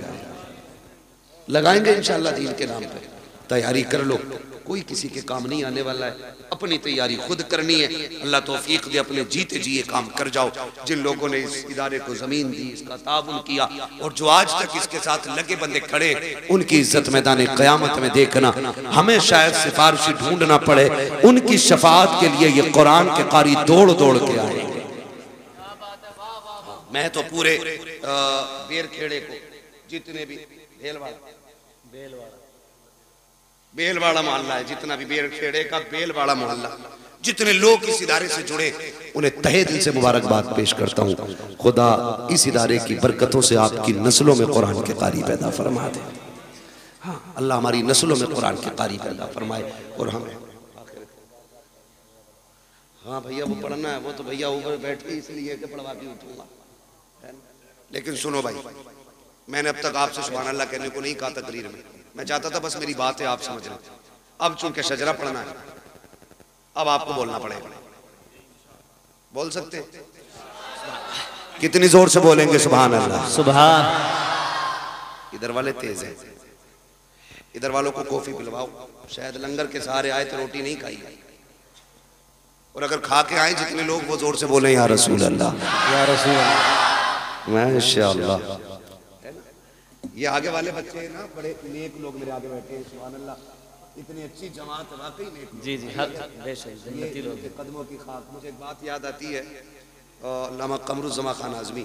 लगाएंगे इंशाल्लाह दीन के नाम पे, तैयारी कर लो, कोई किसी के काम नहीं आने वाला है, अपनी तैयारी खुद करनी है। अल्लाह तौफीक दे, अपने जीते जी ये काम कर जाओ। जिन लोगों ने इस इदारे को जमीन दी, इसका ताउन किया, और जो आज तक इसके साथ लगे बंदे खड़े, उनकी इज्जत मैदान क़यामत में देखना, हमें शायद सिफारिशी ढूंढना पड़े, उनकी शफाअत के लिए ये कुरान के कारी दौड़ दौड़ के आएंगे। मैं तो पूरे बेरखेड़े को, जितने भी बेलवाड़ा मोहल्ला है, जितना भी बेरखेड़े का बेलवाड़ा मोहल्ला, जितने लोग इस इदारे से जुड़े, उन्हें तहे दिल से मुबारकबाद पेश करता हूँ। खुदा इस इदारे की बरकतों से आपकी नस्लों में कुरान के कारी पैदा फरमा दे। हाँ, अल्लाह हमारी नस्लों में कुरान के कारी पैदा फरमाए। और हमें हाँ भैया वो पढ़ना है, वो तो भैया ऊपर बैठ के इसलिए कि पढ़वा के उठूंगा। लेकिन सुनो भाई, मैंने अब तक आपसे सुभान अल्लाह कहने को नहीं कहा तकरीर में, मैं चाहता था बस मेरी बात है आप समझ लें। अब चूंकि शजरा पढ़ना है, अब आपको बोलना पड़ेगा। बोल सकते हैं? कितनी जोर से बोलेंगे सुभान अल्लाह? सुभान। इधर वाले तेज हैं, इधर वालों को कॉफी पिलवाओ। शायद लंगर के सहारे आए तो रोटी नहीं खाई, और अगर खा के आए जितने लोग वो जोर से बोले या रसूल अल्लाह, या रसूल अल्लाह। माशाअल्लाह। ये आगे वाले बच्चे हैं ना, बड़े नेक लोग मेरे आगे बैठे हैं, सुभान अल्लाह। इतनी अच्छी जमात है, वाकई नेक। जी जी, हर जन्नती लोग, कदमों की खाक। मुझे एक बात याद आती है, अल्लामा कमरुज़्ज़मा खान आज़मी,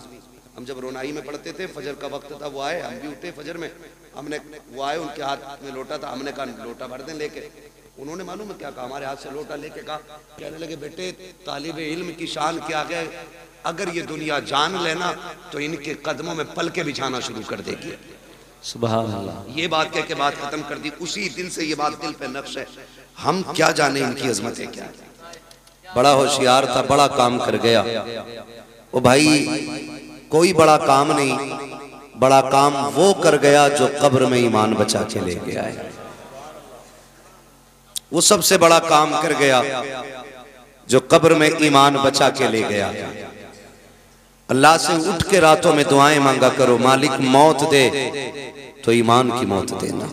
हम जब रोनाई में पढ़ते थे, फजर का वक्त था, वो आए, हम भी उठे फजर में, हमने वो आए, उनके हाथ में लोटा था, हमने कहा लोटा भर दें लेके। उन्होंने मालूम है क्या कहा? हमारे हाथ से लोटा लेके कहा, कहने लगे बेटे तालिबे इल्म की शान क्या है, अगर ये दुनिया जान लेना तो इनके कदमों में पलके बिछाना शुरू कर देगी। सुभान अल्लाह। ये बात कह के बात खत्म कर दी। उसी दिन से ये बात दिल पे नक्श है। हम क्या जाने इनकी अजमत है क्या। बड़ा होशियार था, बड़ा काम कर गया। ओ भाई, कोई बड़ा काम नहीं, बड़ा काम वो कर गया जो कब्र में ईमान बचा के ले गया है। वो सबसे बड़ा काम कर गया जो कब्र में ईमान बचा के ले गया। अल्लाह से उठ के रातों में दुआएं मांगा करो, मालिक मौत दे तो ईमान की मौत देना।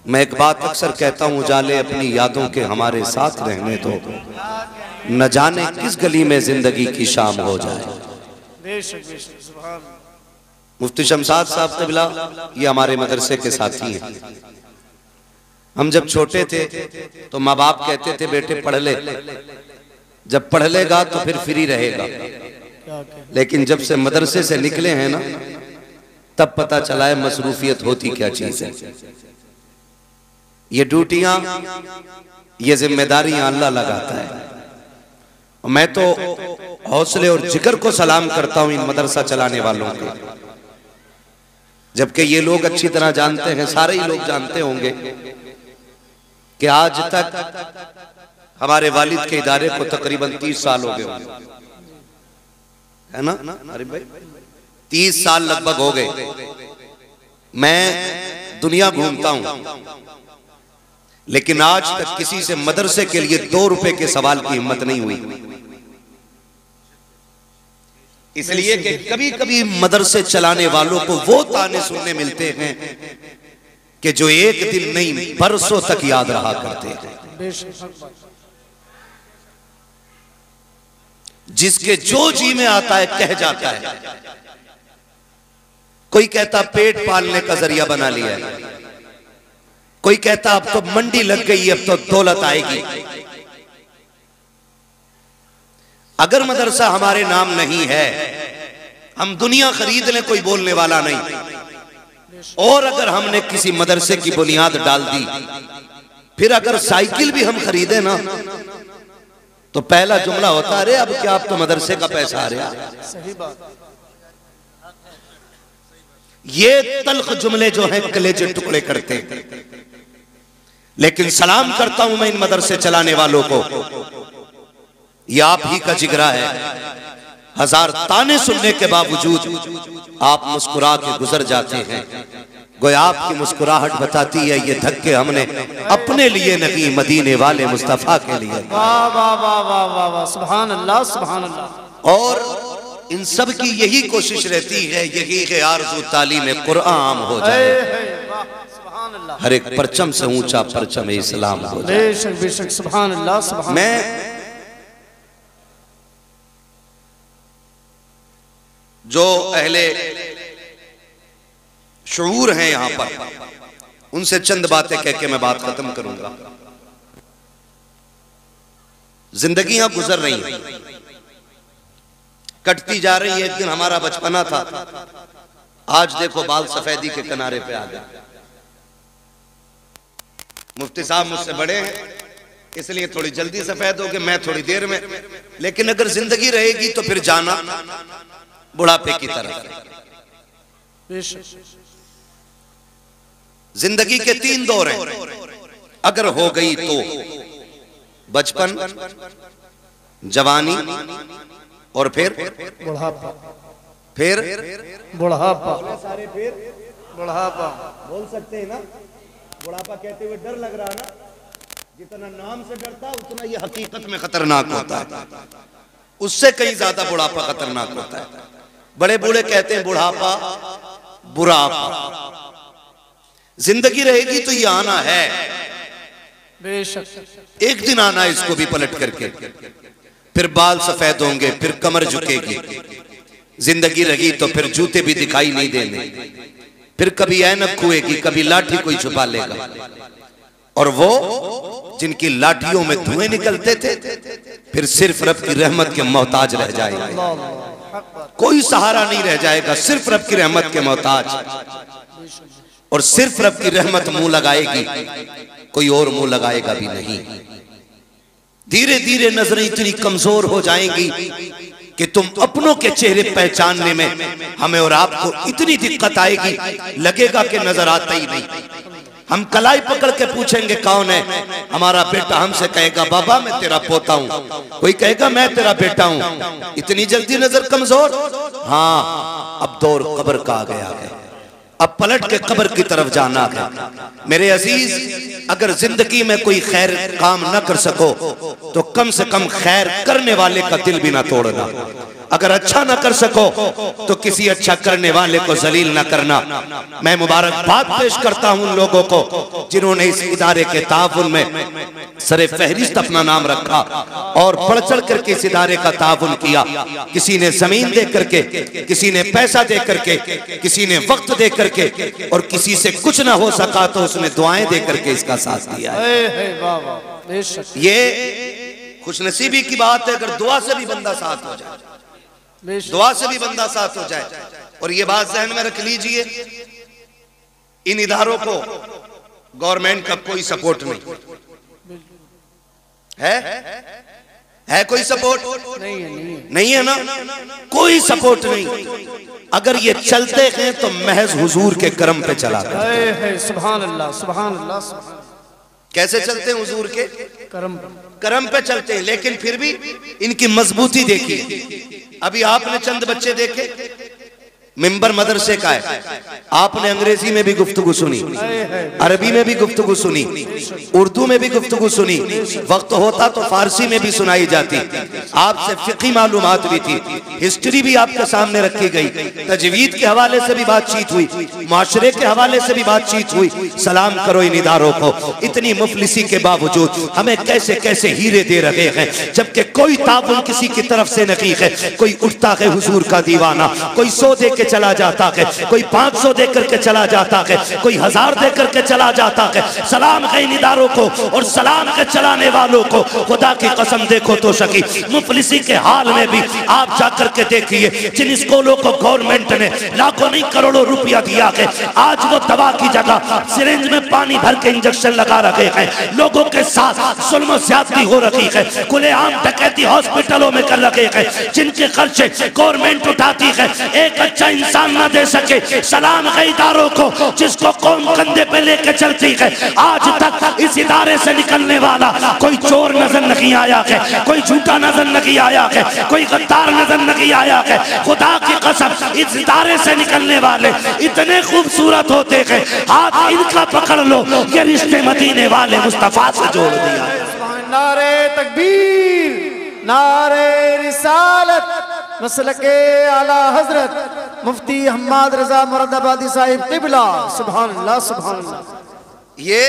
मैं एक बात अक्सर कहता हूँ, उजाले अपनी यादों के हमारे साथ रहने दो, न जाने किस गली में जिंदगी की शाम हो जाए। मुफ्ती शमशाद साहब क़िबला ये हमारे मदरसे के साथी हैं। हम जब छोटे थे तो माँ बाप कहते थे बेटे पढ़ ले, जब पढ़ लेगा तो फिर फ्री रहेगा। लेकिन जब से मदरसे से निकले हैं ना, तब पता चला है मसरूफियत होती क्या चीज है। ये ड्यूटियां, ये जिम्मेदारियां अल्लाह लगाता है। मैं तो हौसले और जिगर को सलाम करता हूं इन मदरसा चलाने वालों के, जबकि ये लोग अच्छी तरह जानते हैं, सारे ही लोग जानते होंगे कि आज तक हमारे वालिद के इदारे को तकरीबन 30 साल हो गए, है ना? अरे भाई 30 साल लगभग हो गए। मैं दुनिया घूमता हूं, लेकिन आज तक किसी से मदरसे के लिए 2 रुपए के सवाल की हिम्मत नहीं हुई। इसलिए कि कभी कभी मदरसे चलाने वालों को वो ताने सुनने मिलते हैं कि जो एक दिन नहीं बरसों तक याद रहा करते हैं। जिसके जो जी में आता है कह जाता है। कोई कहता पेट पालने का जरिया बना लिया है, कोई कहता अब तो मंडी लग गई, अब तो दौलत आएगी। अगर मदरसा हमारे नाम नहीं है, हम दुनिया खरीद लें, कोई बोलने वाला नहीं। और अगर हमने किसी मदरसे की बुनियाद डाल दी, फिर अगर साइकिल भी हम खरीदे ना, तो पहला जुमला होता है अरे अब क्या, अब तो मदरसे का पैसा आ रहा। सही बात। ये तल्ख जुमले जो हैं कलेजे टुकड़े करते हैं। लेकिन सलाम करता हूं मैं इन मदरसे चलाने वालों को, ये आप ही का जिगरा है। 1000 ताने सुनने के बावजूद आप मुस्कुरा के गुजर जाते हैं। गोया आपकी मुस्कुराहट बताती है ये धक्के हमने अपने लिए नहीं, मदीने वाले मुस्तफा के लिए। वाह वाह वाह वाह वाह वाह, सुभान अल्लाह सुभान अल्लाह। और इन सब की यही कोशिश रहती है, यही कि आरज़ू तालीम कुरान हो जाए, हर एक परचम से ऊंचा परचम इस्लाम हो जाए। बेशक बेशक, सुभान अल्लाह सुभान। मैं जो अहले शऊर हैं यहां पर, उनसे चंद बातें कह के मैं बात खत्म करूंगा। जिंदगियां गुजर रही हैं, कटती जा रही है। एक दिन हमारा बचपना था, आज देखो बाल सफेदी के किनारे पे आ गए। मुफ्ती साहब मुझसे बड़े हैं, इसलिए थोड़ी जल्दी सफेद हो गए, मैं थोड़ी देर में। लेकिन अगर जिंदगी रहेगी तो फिर जाना बुढ़ापे की तरफ। जिंदगी के 3 दौर हैं, अगर हो गई तो बचपन, जवानी और फिर बुढ़ापा, फिर बुढ़ापा, सारे फिर बुढ़ापा। बोल सकते हैं ना? बुढ़ापा कहते हुए डर लग रहा ना? जितना नाम से डरता उतना ये हकीकत में खतरनाक होता है, उससे कहीं ज्यादा बुढ़ापा खतरनाक होता है। बड़े बूढ़े कहते हैं बुढ़ापा बुढ़ापा, जिंदगी रहेगी तो ये आना है, बेशक एक दिन आना है इसको भी पलट करके, फिर बाल सफेद होंगे, फिर कमर झुकेगी, जिंदगी रही तो फिर जूते भी दिखाई नहीं देंगे, फिर कभी ऐनक खुएगी, कभी लाठी कोई छुपा लेगा, और वो जिनकी लाठियों में धुएं निकलते थे फिर सिर्फ रब की रहमत के मोहताज रह जाएगा, कोई सहारा नहीं रह जाएगा, सिर्फ रब की रहमत के मोहताज, और सिर्फ रब की रहमत मुंह लगाएगी, कोई और मुंह लगाएगा भी नहीं। धीरे धीरे नजरें इतनी कमजोर हो जाएंगी कि तुम अपनों के चेहरे पहचानने में हमें और आपको इतनी दिक्कत आएगी, लगेगा कि नजर आता ही नहीं। हम कलाई पकड़ के पूछेंगे कौन है, हमारा बेटा हमसे कहेगा बाबा मैं तेरा पोता हूं, कोई कहेगा मैं तेरा बेटा हूं। इतनी जल्दी नजर कमजोर, हाँ अब दौर कब्र का आ गया है, अब पलट के कब्र की तरफ जाना है। मेरे अजीज, अगर जिंदगी में कोई खैर काम न कर सको तो कम से कम खैर करने वाले का दिल भी ना तोड़ना, अगर अच्छा ना कर सको तो किसी अच्छा करने वाले को जलील ना करना। मैं मुबारकबाद पेश करता हूं उन लोगों को जिन्होंने इस इदारे के ताउन में सरे फहरिस्त अपना नाम रखा और बढ़ चढ़ करके इस इदारे का ताउन किया। किसी ने जमीन दे करके, किसी ने पैसा दे करके, किसी ने वक्त दे करके, और किसी से कुछ ना हो सका तो उसने दुआएं दे करके इसका साथ दिया। ये खुशनसीबी की बात है अगर दुआ से भी बंदा साथ हो जाए, दुआ से भी बंदा साथ हो जाए। और ये बात ज़हन में रख लीजिए, इन इदारों को गवर्नमेंट का कोई सपोर्ट नहीं है कोई सपोर्ट नहीं है ना, कोई सपोर्ट नहीं। अगर ये चलते हैं तो महज हुजूर के करम पे चलाते हैं। सुभान अल्लाह, सुभान अल्लाह। कैसे चलते हैं? हुजूर के करम पे चलते हैं, लेकिन फिर भी इनकी मजबूती देखिए। अभी आपने चंद बच्चे देखे, मिंबर मदरसे का है, आपने अंग्रेजी में भी गुफ्तगू सुनी, अरबी में भी गुफ्तगू सुनी, उर्दू में भी गुफ्तगू सुनी, वक्त होता तो फारसी में भी सुनाई जाती, आपसे फिक़ी मालूमात भी थी, हिस्ट्री भी आपके सामने रखी गई, तजवीद के हवाले से भी बातचीत हुई, माशरे के हवाले से भी बातचीत हुई। सलाम करो इन इदारों को, इतनी मुफलिसी के बावजूद हमें कैसे कैसे हीरे दे रहे हैं, जबकि कोई ताबुन किसी की तरफ से नहीं है। कोई उठता है हुजूर का दीवाना, कोई 100 दे चला जाता है, कोई 500 दे करके चला जाता है, कोई 1000 दे करके चला जाता है। सलाम है इन इदारों को और सलाम के चलाने वालों को। खुदा की कसम देखो तो सकी मुफलिसी के हाल में भी आप जाकर के देखिए, जिन स्कूलों को गवर्नमेंट ने लाखों नहीं करोड़ों रुपया दिया है, आज वो दवा की जगह सिरिंज में पानी भर के इंजेक्शन लगा रहे हैं। लोगों के साथ जुल्म ज्यादती हो रही है, खुलेआम डकैती हॉस्पिटलों में कर रहे हैं, जिनके खर्चे गवर्नमेंट उठाती है। एक अच्छा इंसान ना दे सके। सलाम है इदारों को जिसको कौम कंधे पे लेके चलती है। आज तक इस इदारे से निकलने वाला कोई चोर नजर नहीं आया है, कोई झूठा नजर नहीं आया है, कोई गद्दार नजर नहीं आया है। खुदा की कसम इस इदारे से निकलने वाले इतने खूबसूरत होते हैं, हाथ इनका पकड़ लो, ये रिश्ते मदीने वाले मुस्तफा से जोड़ दिया। नारे तकबीर, नारे रिसालत, मसलके आला हजरत मुफ्ती हम्माद रजा मुरादाबादी साहिब क़िबला। सुभान अल्लाह, सुभान अल्लाह। ये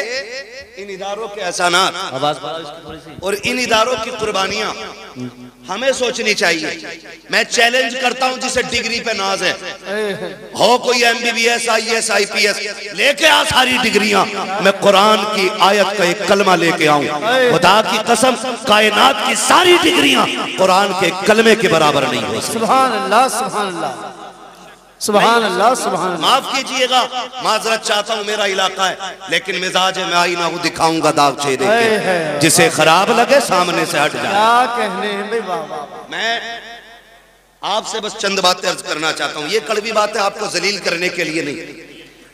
इन इदारों के एहसानात और इन इदारों की कुर्बानियां हमें सोचनी चाहिए। मैं चैलेंज करता हूं जिसे डिग्री पे नाज है, हो कोई MBBS IAS IPS लेके आ सारी डिग्रियां, मैं कुरान की आयत का एक कलमा लेके आऊं। खुदा की कसम कायनात की सारी डिग्रियां कुरान के कलमे के बराबर नहीं हो सकती। सुभान अल्लाह, सुभान अल्लाह, सुभान अल्लाह, सुभान अल्लाह। माफ कीजिएगा, माजरत चाहता हूँ, मेरा इलाका है, लेकिन मिजाज में आई ना वो दिखाऊंगा दाग चेहरे के, जिसे खराब लगे सामने से हट जाए। क्या कहने हैं भाई, वाह। मैं आपसे बस चंद बातें अर्ज करना चाहता हूँ। ये कड़वी बातें आपको जलील करने के लिए नहीं,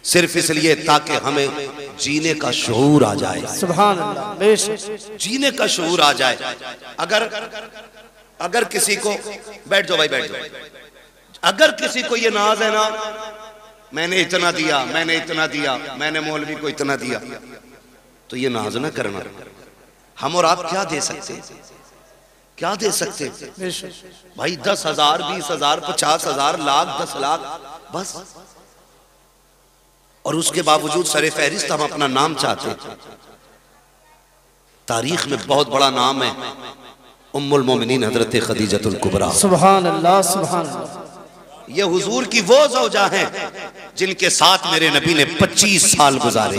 सिर्फ इसलिए ताकि हमें जीने का शऊर आ जाए। सुभान अल्लाह, बेशक जीने का शऊर आ जाए। अगर किसी को, बैठ जाओ भाई, बैठ जाओ, अगर किसी को ये नाज है ना, मैंने इतना दिया, मैंने इतना दिया, मैंने मौलवी को इतना दिया, तो ये नाज ना करना, हम और आप क्या दे सकते हैं? क्या दे सकते हैं भाई? 10,000, 20,000, 50,000, लाख, 10 लाख बस। और उसके बावजूद सरे फहरिस्त हम अपना नाम चाहते हैं। तारीख में बहुत बड़ा नाम है उम्मुल मोमिनीन हजरत खदीजतुल कुबरा। सुभान अल्लाह, सुभान अल्लाह। ये हुजूर की वो ज़ौजा हैं जिनके साथ मेरे नबी ने 25 साल गुजारे।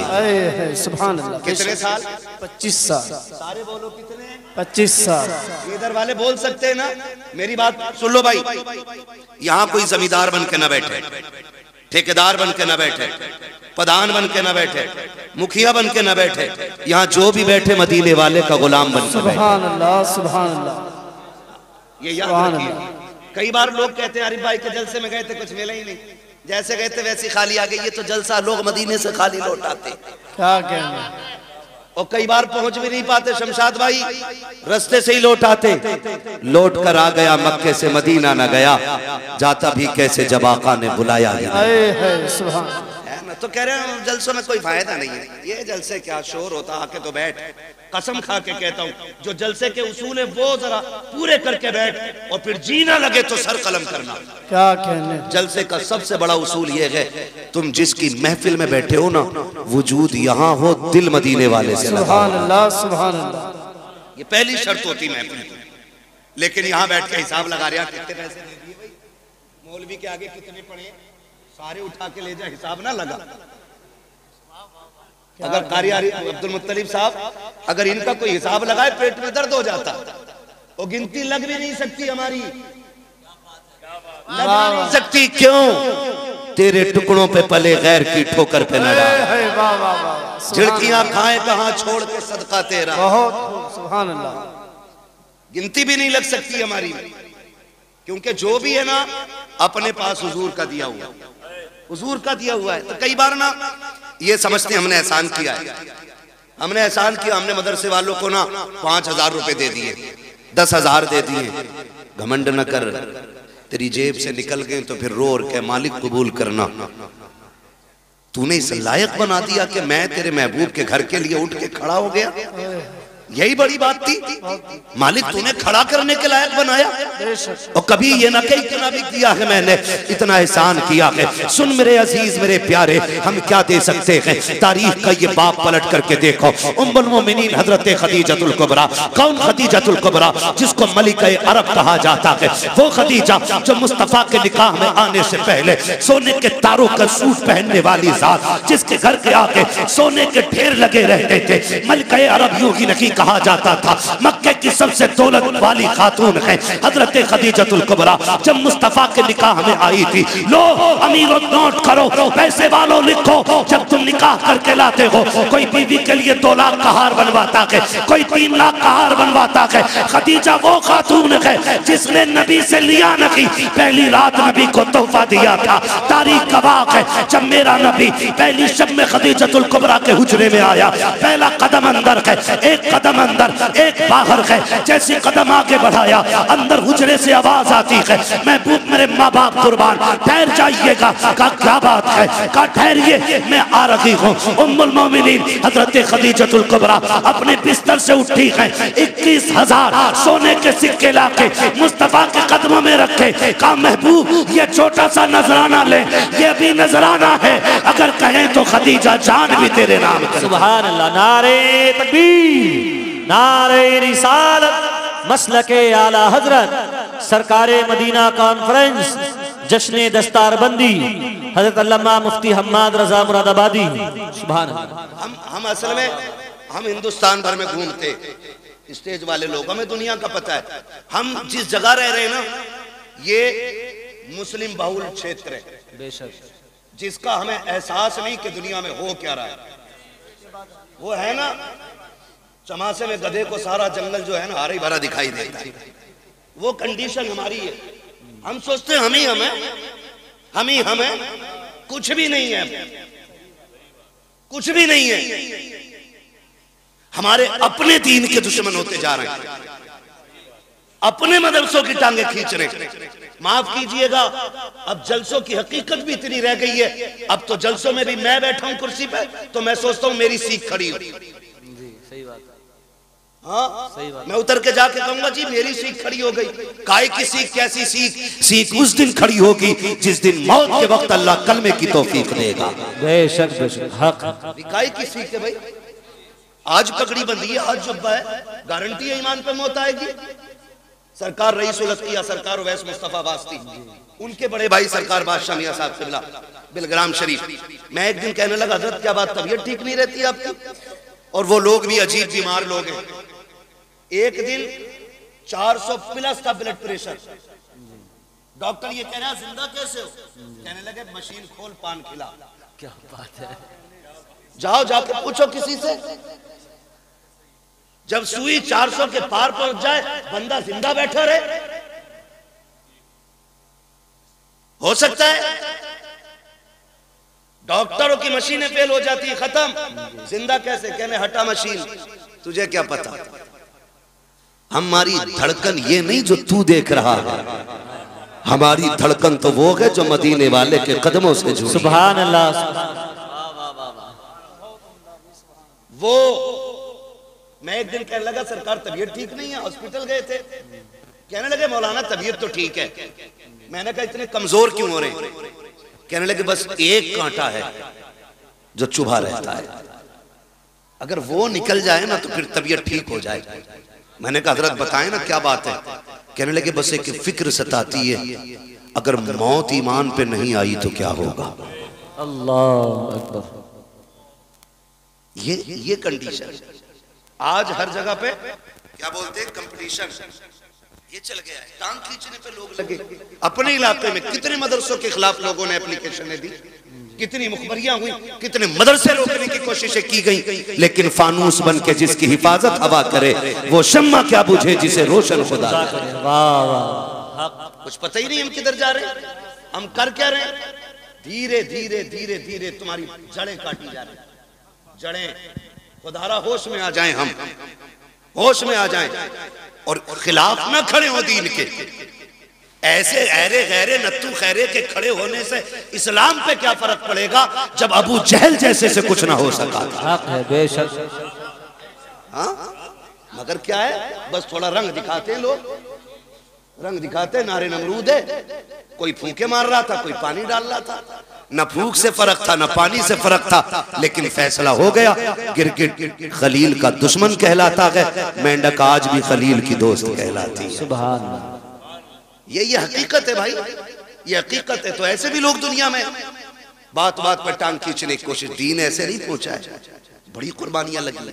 सुभान अल्लाह। कितने साल? 25 साल। सारे बोलो कितने? 25 साल। इधर वाले बोल सकते हैं ना? मेरी बात सुन लो भाई। यहाँ कोई जमींदार बन के ना बैठे, ठेकेदार बन के ना बैठे, प्रधान बन के ना बैठे, मुखिया बन के ना बैठे। यहाँ जो भी बैठे मदीने वाले का गुलाम बन के बैठे। सुभान अल्लाह, सुभान अल्लाह। ये याद रखिए। कई बार लोग कहते हैं आरिफ भाई के जलसे में गए थे कुछ मिला ही नहीं, जैसे गए थे वैसी खाली आ गई। ये तो जलसा लोग मदीने से खाली लौट आते। क्या कहना। और कई बार पहुंच भी नहीं पाते शमशाद भाई, रास्ते से ही लौट आते। लौट कर आ गया मक्के से मदीना न गया, जाता भी कैसे जब आका ने बुलाया ही नहीं। तो कह रहे हैं जलसों में कोई फायदा नहीं है। ये जलसे क्या शोर होता, आके तो बैठ। कसम खा के कहता हूँ जो जलसे के उसूल है वो जरा पूरे करके बैठ, और फिर जीना लगे तो सर कलम करना। क्या कहने। जलसे का सबसे बड़ा उसूल ये है, तुम जिसकी महफिल में बैठे हो ना, वजूद यहाँ हो, दिल मदीने वाले से। सुभान अल्लाह, सुभान अल्लाह। ये पहली शर्त होती महफिल की। लेकिन यहाँ बैठ के हिसाब लगा रहे हैं कितने पैसे दे दिए भाई, मौलवी के आगे कितने पड़े, सारे उठा के ले जा, हिसाब ना लगा। अगर कारी अब्दुल मुत्तलिब साहब अगर इनका कोई हिसाब लगाए पेट में दर्द हो जाता। वो गिनती लग भी नहीं सकती हमारी, लग नहीं सकती। क्यों? तेरे टुकड़ों पे पले गैर की ठोकर पे न डाल। झिड़कियां खाए कहां छोड़ के सदका तेरा। बहुत सुभान अल्लाह। गिनती भी नहीं लग सकती हमारी, क्योंकि जो भी है ना अपने पास हुजूर का दिया हुआ, हुजूर का दिया हुआ है। तो कई बार ना ये समझते हमने एहसान किया है, हमने एहसान किया, हमने मदरसे वालों को ना 5,000 रुपए दे दिए, 10,000 दे दिए। घमंड न कर, तेरी जेब से निकल गए तो फिर रो के मालिक कबूल करना। तूने इस लायक बना दिया कि मैं तेरे महबूब के घर के लिए उठ के खड़ा हो गया। यही बड़ी बात थी। मालिक तूने खड़ा करने के लायक बनाया। और कभी ये ना कही कि ना भी किया है मैंने, इतना एहसान किया है। सुन मेरे अजीज मेरे प्यारे, हम क्या दे सकते हैं? तारीख का ये बाप पलट करके देखो। उम्मुल मोमिनीन हजरत खदीजतुल कुबरा। कौन खदीजतुल कुबरा? जिसको मलिका अरब कहा जाता है। वो खदीजा जो मुस्तफा के निकाह में आने से पहले सोने के तारों का सूट पहनने वाली जात, जिसके घर के आगे सोने के ढेर लगे रहते थे। मलिका अरब यूं ही नहीं कहा जाता था, मक्के की सबसे दौलत वाली खातून है हजरत खदीजतुल कुबरा। जब मुस्तफा के निकाह में आई थी, लो अमीरों नोट करो, पैसे वालों लिखो, जब तुम निकाह करके लाते हो, कोई बीवी के लिए 2 लाख का हार बनवाता है, कोई 3 लाख का हार बनवाता है। खदीजा वो खातून है जिसने नबी से लिया नहीं, पहली रात नबी को तोहफा दिया था। तारीख गवाह है, जब मेरा नबी पहली शब में खदीजतुल कुबरा के हुजरे में आया, पहला कदम अंदर है, एक कदम अंदर एक बाहर है। जैसे कदम आगे बढ़ाया, अंदर हुजरे से आवाज आती है, महबूब मेरे माँ बाप कुर्बान, ठहर जाइएगा। का क्या बात है? का ठहरिए, मैं आ रही हूँ। उम्मुल मोमिनीन हजरत खदीजतुल कुबरा अपने बिस्तर से उठी है, 21,000 सोने के सिक्के लाके मुस्तफा के कदमों में रखे। का महबूब ये छोटा सा नजराना ले, ये भी नजराना है, अगर कहें तो खदीजा जान भी तेरे नाम करे। सुभान अल्लाह। नारे तकबीर, नारे रिसालत, मसलके आला हजरत, सरकारे मदीना कॉन्फ्रेंस, जश्ने दस्तारबंदी, हजरत अल्लामा मुफ्ती हम्माद रजा मुरादाबादी। सुभान अल्लाह। हम असल में हम हिंदुस्तान भर में घूमते, स्टेज वाले लोग, हमें दुनिया का पता है। हम जिस जगह रह रहे हैं ना, ये मुस्लिम बहुल क्षेत्र है बेशक, जिसका हमें एहसास नहीं कि दुनिया में हो क्या रहा है। वो है ना चमासे में गधे को सारा जंगल जो है ना हरा भरा दिखाई देता है, वो कंडीशन हमारी है। हम सोचते हैं हम ही हमें कुछ भी नहीं है, कुछ भी नहीं है। हमारे अपने दीन के दुश्मन होते जा रहे हैं, अपने मदरसों की टांगे खींच रहे। माफ कीजिएगा, अब जलसों की हकीकत भी इतनी रह गई है। अब तो जलसों में भी मैं बैठा हूं कुर्सी पे, तो मैं सोचता हूं मेरी सीख खड़ी हो। सही बात है। हाँ सही बात। मैं उतर के जाके कहूंगा जी मेरी सीख खड़ी हो गई। काय की सीख, कैसी सीख? सीख उस दिन खड़ी होगी जिस दिन मौत के वक्त अल्लाह कलमे की तौफीक देगा। बेशक बेशक हक। काय की सीख है भाई? आज पगड़ी बंधी है, आज जुब्बा है, गारंटी है ईमान पे मौत आएगी। सरकार रईस उल अत्किया सरकार उवैस मुस्तफा वास्ती, उनके बड़े भाई सरकार बादशाह मियां साहब किबला बिलग्राम शरीफ, मैं एक दिन कहने लगा हज़रत क्या बात तबीयत ठीक नहीं रहती आपकी? और वो लोग भी अजीब बीमार लोग हैं। एक दिन 400 प्लस का ब्लड प्रेशर, डॉक्टर ये कह रहा जिंदा कैसे हो? कहने लगे मशीन खोल पान खिला। क्या बात है। जाओ जाके पूछो किसी से, जब सुई 400 के पार पहुंच जाए बंदा जिंदा बैठा रहे? हो सकता है? डॉक्टरों की मशीनें फेल हो जाती है, खत्म, जिंदा कैसे? कहने हटा मशीन। तुझे क्या पता? हमारी धड़कन ये नहीं जो तू देख रहा है, हमारी धड़कन तो वो है जो मदीने वाले के कदमों से जुड़ी। सुभान अल्लाह। वो मैं एक दिन कहने लगा सरकार तबीयत ठीक नहीं है, हॉस्पिटल गए थे। कहने लगे मौलाना तबीयत तो ठीक है। मैंने कहा इतने कमजोर क्यों हो रहे हैं? कहने लगे बस एक कांटा है जो चुभा रहता है, अगर वो निकल जाए ना तो फिर तबीयत ठीक हो जाए। मैंने कहा हजरत बताएं ना क्या बात है? कहने लगे बस एक फिक्र सताती है, अगर मौत ईमान पे नहीं आई तो क्या होगा? अल्लाह अकबर। ये कंडीशन आज हर जगह पे क्या बोलते हैं, कंपटीशन ये चल गया है, टांग खींचने पे लोग लगे। अपने इलाके में कितने मदरसों के खिलाफ लोगों ने एप्लीकेशनें दी, कितनी मुखबरियां हुई, कितने मदरसे रोकने की कोशिशें की गई, लेकिन फानूस बन के जिसकी हिफाजत हवा करे वो शम्मा क्या बुझे जिसे रोशन खुदा करे। वाह वाह। कुछ पता ही नहीं हम किधर जा रहे हैं, हम कर क्या रहे हैं? धीरे धीरे धीरे धीरे तुम्हारी जड़ें काटी जा रही। जड़ें खुदारा होश में आ जाएं, हम होश में आ जाएं और खिलाफ ना खड़े हो दीन के। ऐसे ऐरे गैरे नत्थू खैरे के खड़े होने से इस्लाम पे क्या फर्क पड़ेगा जब अबू जहल जैसे से कुछ ना हो सका। हक है बेशक। हाँ मगर क्या है, बस थोड़ा रंग दिखाते हैं लोग, रंग दिखाते। नारे नमरूद है, कोई फूंके मार रहा था, कोई पानी डाल रहा था, न फूंक से फर्क था न पानी से फर्क था, लेकिन फैसला हो गया। गिरगिट खलील का दुश्मन कहलाता है, मेंढक आज भी खलील की दोस्त कहलाती है। सुभान अल्लाह। ये हकीकत है भाई, ये हकीकत है। तो ऐसे भी लोग दुनिया में बात बात पर टांग खींचने की कोशिश। दीन ऐसे नहीं पहुंचा है, बड़ी कुर्बानियां लगी,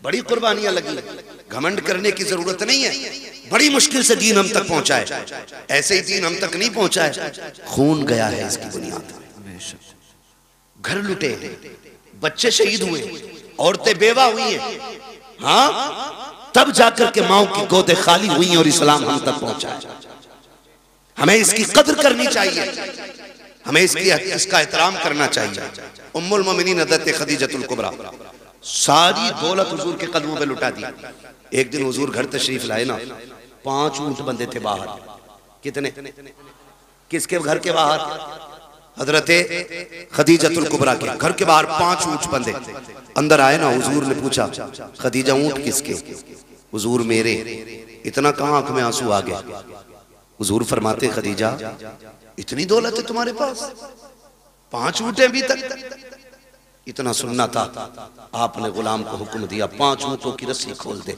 बड़ी कुर्बानियां लगी। घमंड करने की जरूरत नहीं है, बड़ी मुश्किल से दीन हम तक पहुंचा है। ऐसे ही दीन हम तक नहीं पहुंचा है, खून गया है इसकी बुनियाद। घर लुटे, बच्चे शहीद हुए, औरतें बेवा हुई हैं, हाँ तब जाकर के माओ की गोदे खाली हुई और इस्लाम हम तक पहुंचा है। हमें इसकी कद्र करनी चाहिए, हमें इसका एहतराम करना चाहिए। उम्मुल मोमिनीन हज़रत खदीजतुल कुबरा सारी दौलत हुजूर के कदमों पे लुटा दी। एक दिन हुजूर घर तशरीफ लाए ना, 5 ऊंट बंधे थे बाहर। कितने? किसके घर के बाहर? हजरत खदीजतुल कुबरा के घर के बाहर 5 ऊंट बंधे। अंदर आए ना, हुजूर ने पूछा खदीजा ऊंट किसके? हुजूर मेरे। इतना कहां आंख में आंसू आ गया। हुजूर फरमाते खदीजा इतनी दौलत है तुम्हारे पास, 5 ऊंट अभी तक? इतना सुनना था, आपने गुलाम को हुक्म दिया 5 ऊंटों की रस्सी खोल दे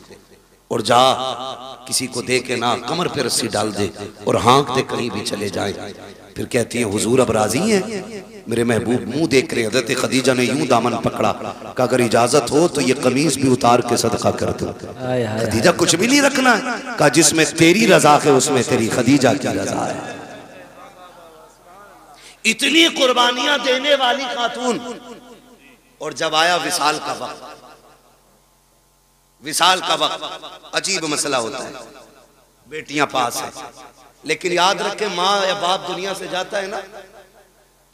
और जा किसी को दे के ना कमर पे रस्सी डाल दे और हाँक दे कहीं भी चले जाए। फिर कहती है हुजूर अब राजी हैं? मेरे महबूब मुंह देख रहे। हज़रत खदीजा ने यूं दामन पकड़ा, कहा अगर इजाजत हो तो ये कमीज भी उतार के सदका कर दो। खदीजा कुछ भी नहीं रखना है, कहा जिसमें तेरी रजा है उसमें तेरी खदीजा की रजा है। इतनी कुर्बानियां देने वाली खातून। और जब आया विसाल का वक्त, विसाल का वक्त अजीब मसला होता है। बेटियां पास है, लेकिन याद रखे माँ या बाप दुनिया से जाता है ना,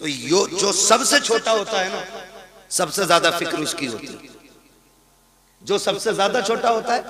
तो जो सबसे छोटा होता है ना, सबसे ज्यादा फिक्र उसकी होती है। जो सबसे ज्यादा छोटा होता है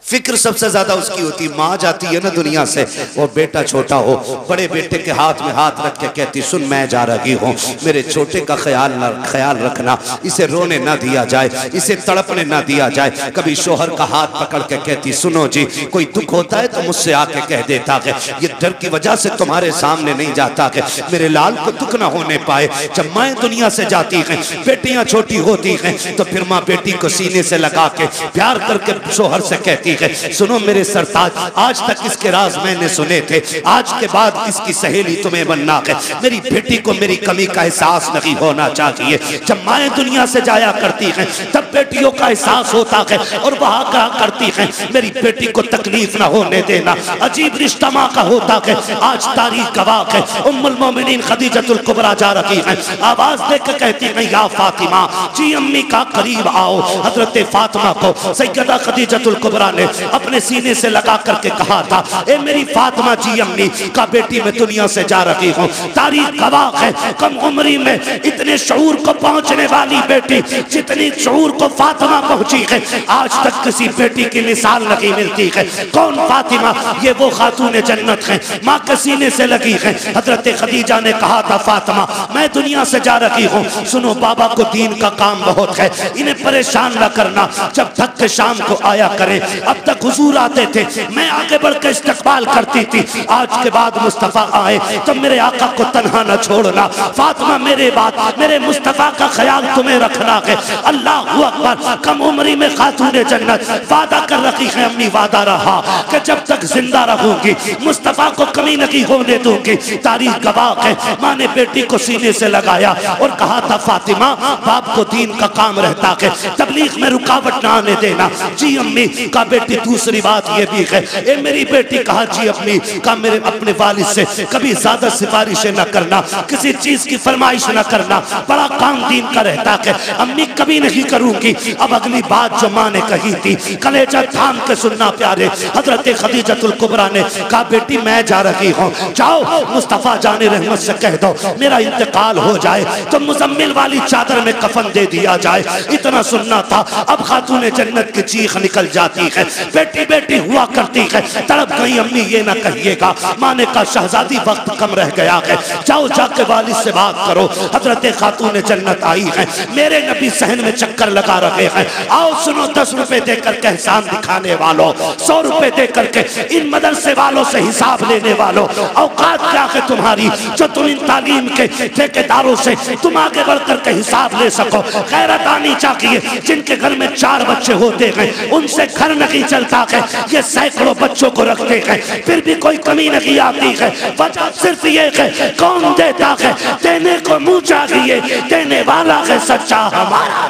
फिक्र सबसे ज्यादा उसकी होती। माँ जाती है ना दुनिया से और बेटा छोटा हो, बड़े बेटे के हाथ में हाथ रख के कहती सुन मैं जा रही हूँ, मेरे छोटे का ख्याल रखना, इसे रोने ना दिया जाए, इसे तड़पने ना दिया जाए। कभी शोहर का हाथ पकड़ के कहती सुनो जी कोई दुख होता है तो मुझसे आके कह देता है, ये डर की वजह से तुम्हारे सामने नहीं जाता है, मेरे लाल को दुख ना होने पाए। जब माएँ दुनिया से जाती हैं, बेटियां छोटी होती हैं, तो फिर माँ बेटी को सीने से लगा के प्यार करके शोहर से कहती सुनो मेरे सरताज, आज तक इसके राज मैंने सुने थे, आज के बाद इसकी सहेली तुम्हें बनना है। मेरी बेटी को मेरी कमी का एहसास नहीं होना चाहिए। जब माएँ दुनिया से जाया करती हैं तब बेटियों का एहसास होता है और वहाँ कहा करती हैं मेरी बेटी को तकलीफ ना होने देना। अजीब रिश्ता माँ का होता है। आज तारीख गवाह है, उम्मुल मोमिनीन खदीजतुल कुबरा जा रही है, आवाज देकर कहती है या फातिमा जी अम्मी का करीब आओ। हजरत फातिमा को सैयदा खदीजतुल कुबरा ने अपने सीने से लगा करके कहा था ए मेरी फातिमा जी अम्मी का बेटी मैं दुनिया से जा रही हूँ। तारीख गवाह है, कम उम्री में इतने शऊर को पहुंचने वाली बेटी जितनी शऊर को फातिमा पहुंची है, आज तक किसी बेटी की मिसाल नहीं मिलती है। कौन फातिमा? ये वो खातून जन्नत है, माँ के सीने से लगी है। हजरत खदीजा ने कहा था फातिमा मैं दुनिया से जा रही हूँ, सुनो बाबा को दीन का काम बहुत है, इन्हें परेशान न करना, जब थक के शाम को आया करें। अब तक हुजूर आते थे, मैं आगे बढ़ के इस्तकबाल करती थी, आज के बाद मुस्तफा आए तो मेरे आका को तन्हा न छोड़ना। फातिमा मेरे बाद मेरे मुस्तफा का ख्याल तुम्हें रखना है। अल्लाह अकबर। कम उम्री में खातून जन्नत वादा कर रखी है, अम्मी वादा रहा कि जब तक जिंदा रहूंगी मुस्तफा को कमी नहीं होने दूंगी। तारीख गवाह है, माँ ने बेटी को सीने से लगाया और कहा था फातिमा बाप को दीन का काम रहता है, तबलीग में रुकावट ना आने देना। जी अम्मी का बेटी। दूसरी बात ये भी है ए मेरी बेटी कहा जी अम्मी का मेरे अपने वालिद से कभी ज्यादा सिफारिशें न करना, किसी चीज की फरमाइश न करना, बड़ा काम दीन का रहता है। अम्मी कभी नहीं करूंगी। अब अगली बात जो माँ ने कही थी कलेजा थाम के सुनना प्यारे। हजरत खदीजतुल कुबरा ने कहा बेटी मैं जा रही हूँ, जाओ मुस्तफा जाने रहमत से कह दो मेरा इंतकाल हो जाए तो मुजम्मिल वाली चादर में कफन दे दिया जाए। इतना सुनना था। अब खातून जन्नत की चीख निकल जाती है, बेटी बेटी हुआ करती है, तड़प गई अम्मी ये ना कहिएगा। माँ ने कहा शहजादी वक्त कम रह गया है, जाओ जाके वालिद से बात करो। हजरत खातून जन्नत आई है, मेरे नबी सहन में चक्कर लगा रहे हैं, आओ सुनो 10 रुपए देकर के एहसान दिखाने वालों, 100 रुपए देकर के इन मदरसे वालों से हिसाब लेने वालों, औकात क्या है तुम्हारी जो तुम इन तालीम के ठेकेदारों से तुम आगे बढ़ करके हिसाब ले सको। गैरत आनी चाहिए। जिनके घर में 4 बच्चे होते हैं उनसे घर नहीं चलता है, ये सैकड़ों बच्चों को रखते हैं फिर भी कोई कमी नहीं आती है। वजह सिर्फ ये है कौन देता है, देने को मुंह चाहिए, देने वाला है सच्चा हमारा।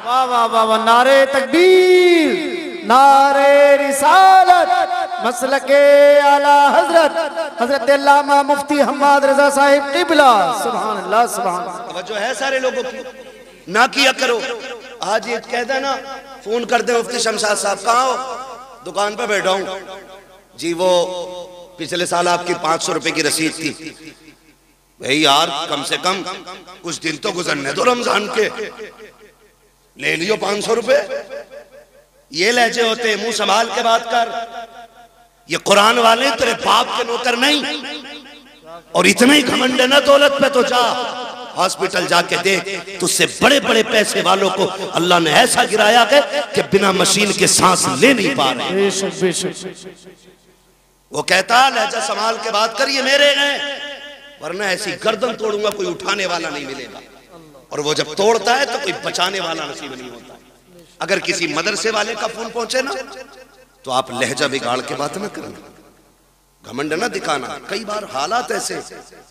वाह वाह वाह वाह, नारे तकबीर, नारे रिसालत, मसलके आला हजरत हजरत अल्लामा मुफ्ती हम्माद रजा साहिब किबला। सुभान अल्लाह सुभान अल्लाह। जो है सारे लोगों की ना किया करो। आज ये कह देना फोन कर दे मुफ्ती शमशाद साहब कहाँ हो, दुकान पे बैठा हूँ जी, वो पिछले साल आपकी 500 रुपए की रसीद थी। भाई यार कम से कम कुछ दिन तो गुजरने दो रमजान के, ले लियो 500 रुपए। ये लहजे होते हैं, मुंह संभाल के बात कर। ये कुरान वाले तेरे बाप के नौकर नहीं, और इतना ही घमंड है ना दौलत पे तो जा हॉस्पिटल जाके देख, तुझसे बड़े बड़े पैसे वालों को अल्लाह ने ऐसा गिराया है कि बिना मशीन के सांस ले नहीं पा रहे। बेशक बेशक। वो कहता लहजा संभाल के बात कर, ये मेरे हैं, वरना ऐसी गर्दन तोड़ूंगा कोई उठाने वाला नहीं मिलेगा। और वो जब तोड़ता है तो कोई बचाने वाला नसीब नहीं होता। अगर किसी मदरसे वाले का फोन पहुंचे ना तो आप लहजा बिगाड़ के बात ना करना, घमंड ना दिखाना। कई बार हालात ऐसे,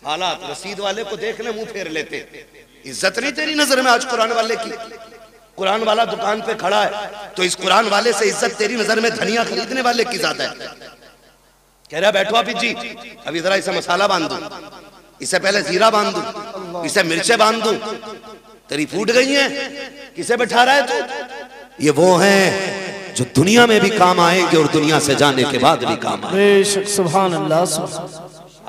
हालात रसीद वाले को देख ले मुंह फेर लेते। इज्जत नहीं तेरी नजर में आज कुरान वाले की। कुरान वाला दुकान पे खड़ा है तो इस कुरान वाले से इज्जत तेरी नजर में धनिया खरीदने वाले की ज्यादा है। कह रहा बैठो आप जी, अभी जरा इसे मसाला बांध दूं, इसे पहले जीरा बांध दूं, इसे मिर्चे बांध दूं, तेरी फूट गई है, किसे बैठा रहा है तू? ये वो हैं जो दुनिया में भी काम आएंगे और दुनिया से जाने के बाद भी काम आएंगे। बेशक सुभान अल्लाह।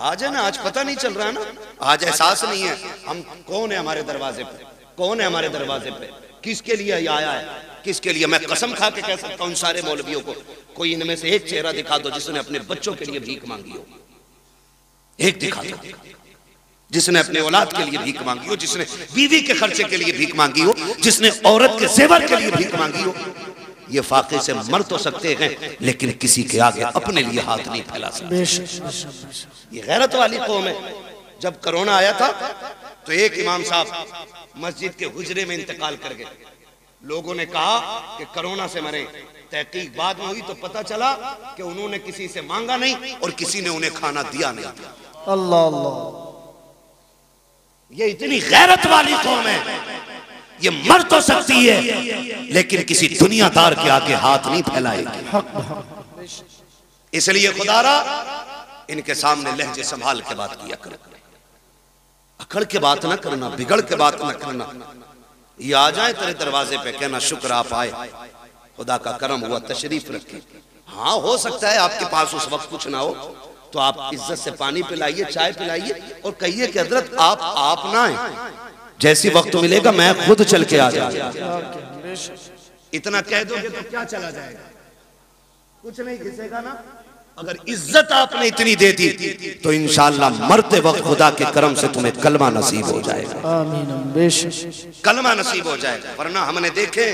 आज है ना, आज पता नहीं चल रहा है ना, आज एहसास नहीं है हम कौन है हमारे दरवाजे पे, कौन है हमारे दरवाजे पे, किसके लिए आया है। किसके लिए? मैं कसम खा के कह सकता हूं सारे मौलवियों को, कोई इनमें से एक चेहरा दिखा दो जिसने अपने बच्चों के लिए भीख मांगी हो। एक दिखा दो जिसने अपने औलाद के लिए भीख मांगी हो, जिसने बीवी के खर्चे के लिए भीख मांगी हो, जिसने औरत के जेवर के लिए भीख मांगी हो। ये फाके से मर तो सकते हैं लेकिन किसी के आगे अपने लिए हाथ नहीं फैला सकते। ये गैरत वाली कौम है। जब कोरोना आया था तो एक इमाम साहब मस्जिद के हुजरे में इंतकाल कर गए। लोगों ने कहा कि कोरोना से मरे। तहकीक बाद में हुई तो पता चला कि उन्होंने किसी से मांगा नहीं और किसी ने उन्हें खाना दिया नहीं था। अल्लाह अल्लाह, ये इतनी गैरत वाली कौम है। ये मर तो सकती है लेकिन किसी दुनियादार के आगे हाथ नहीं फैलाएगी। इसलिए खुदारा इनके सामने लहजे संभाल के बात किया करो, अकड़ के बात ना करना, बिगड़ के बात ना करना। ये आ जाए तेरे दरवाजे पे, कहना शुक्र आप आए, खुदा का करम हुआ, तशरीफ रखे। हाँ हो सकता है आपके पास उस वक्त कुछ ना हो तो आप इज्जत से पानी पिलाइए, चाय पिलाइए और कहिए कि हजरत आप ना आए, जैसी वक्त मिलेगा मैं खुद चल के आ जाऊंगा। इतना कह दोगे तो क्या चला जाएगा? कुछ नहीं घिसेगा ना। अगर इज्जत आपने इतनी दे दी तो इंशाअल्लाह मरते वक्त खुदा के करम से तुम्हें कलमा नसीब हो जाएगा। आमीन। कलमा नसीब हो जाएगा। वरना हमने देखे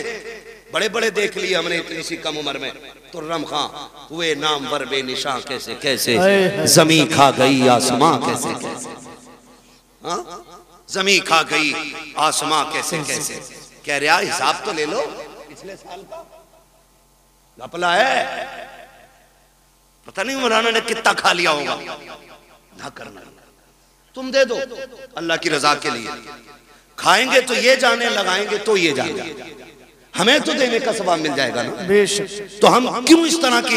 बड़े बड़े देख लिए हमने इतनी सी कम उम्र में। तुर्रम खां हुए नाम वर बेनिशां कैसे कैसे, जमी खा गई आसमां कैसे कैसे, हाँ जमी खा गई आसमां कैसे कैसे। कह रहा हिसाब तो ले लो पिछले साल का, घपला है। पता नहीं मौलाना ने कितना खा लिया होगा। ना करना, तुम दे दो अल्लाह की रजा के लिए। खाएंगे तो ये जाने, लगाएंगे तो ये जाने, हमें तो देने का सवाब मिल जाएगा ना। तो हम क्यों इस तरह की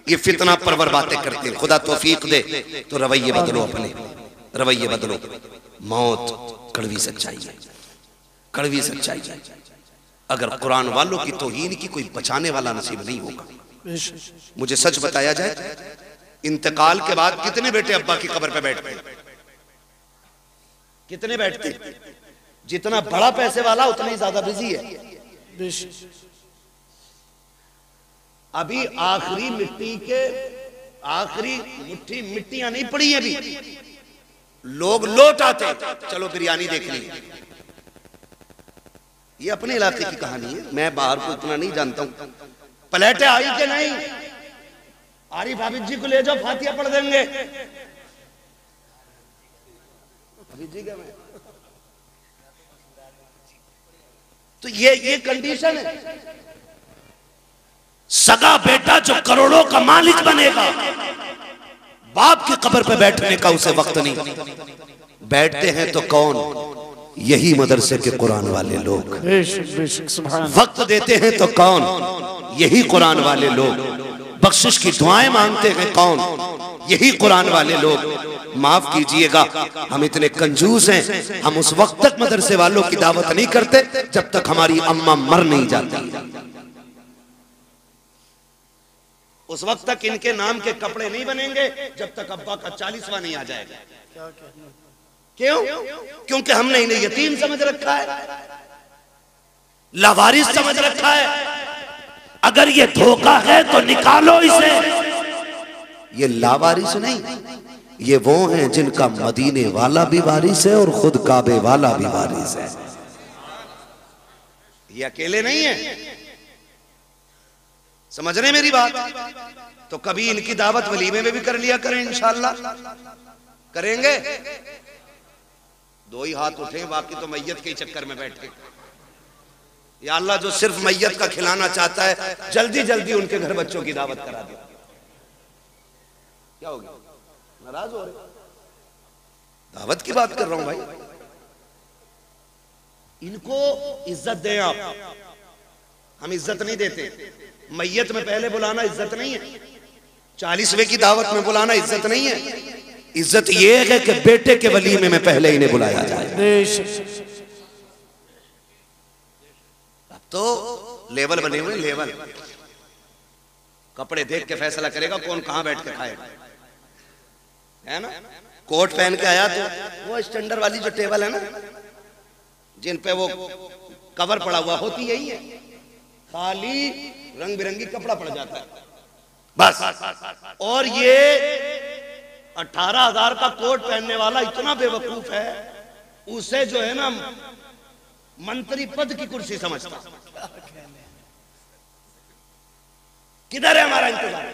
ये फितना परवर बातें करते हैं? खुदा तौफीक दे तो रवैये बदलो, अपने रवैये बदलो। मौत कड़वी सच्चाई है, कड़वी सच्चाई है। अगर कुरान वालों की तौहीन की कोई बचाने वाला नसीब नहीं होगा। मुझे सच बताया जाए, इंतकाल के बाद कितने बेटे अब्बा की कब्र पे बैठते? कितने बैठते? जितना बड़ा पैसे वाला उतना ही ज्यादा बिजी है। अभी आखिरी मिट्टी के आखिरी मुट्ठी मिट्टियां नहीं पड़ी है। अभी लोग लौट आते, चलो बिरयानी देख ली। ये अपने इलाके की कहानी है, मैं बाहर को इतना नहीं जानता हूं। प्लेटें आई कि नहीं? आरिफ हाफिज जी को ले जाओ, फातिहा पढ़ देंगे। जी का मैं तो ये कंडीशन है। सगा बेटा जो करोड़ों का मालिक बनेगा, बाप की कब्र पे बैठने का उसे वक्त नहीं। बैठते हैं तो कौन? यही मदरसे के कुरान वाले लोग। वक्त देते हैं तो कौन? यही कुरान वाले लोग। बख्शिश की दुआएं मांगते हैं कौन? यही कुरान वाले लोग। माफ कीजिएगा, हम इतने कंजूस हैं, हम उस वक्त तक मदरसे वालों की दावत नहीं करते जब तक हमारी अम्मा मर नहीं जाती। उस वक्त तक इनके नाम के कपड़े नहीं बनेंगे जब तक अब्बा का 40वां नहीं आ जाएगा। क्यों? क्योंकि हमने इन्हें यतीम समझ रखा है, लावारिस समझ रखा है। अगर ये धोखा है तो निकालो इसे। ये लावारिस नहीं, ये वो हैं जिनका मदीने वाला भी वारिस है और खुद काबे वाला भी वारिस है। ये अकेले नहीं है। समझ रहे मेरी बात? तो कभी इनकी दावत वलीमे में भी कर लिया करें, इंशाअल्लाह करेंगे। दो ही हाथ उठे, बाकी तो मैयत के चक्कर में बैठे। या अल्लाह जो सिर्फ मैयत का खिलाना चाहता है, जल्दी जल्दी उनके घर बच्चों की दावत करा दे। क्या होगी? नाराज हो रहे? दावत की बात कर रहा हूं भाई। इनको इज्जत दें आप। हम इज्जत नहीं देते। मैयत में पहले बुलाना इज्जत नहीं है। 40वें की दावत में बुलाना इज्जत नहीं है। इज्जत ये है कि बेटे के वलीमे में पहले इन्हें बुलाया जाए। अब तो लेवल बने हुए, लेवल। कपड़े देख के फैसला करेगा कौन कहां बैठ के खाएगा, है ना? कोट पहन के आया तो वो स्टैंडर्ड वाली जो टेबल है ना, जिन पे वो कवर पड़ा हुआ होती यही है, खाली रंग बिरंगी कपड़ा पड़ जाता है बस। और ये 18,000 का कोट पहनने वाला इतना बेवकूफ है, उसे जो है ना मंत्री पद की कुर्सी समझता। किधर है हमारा इंतजार?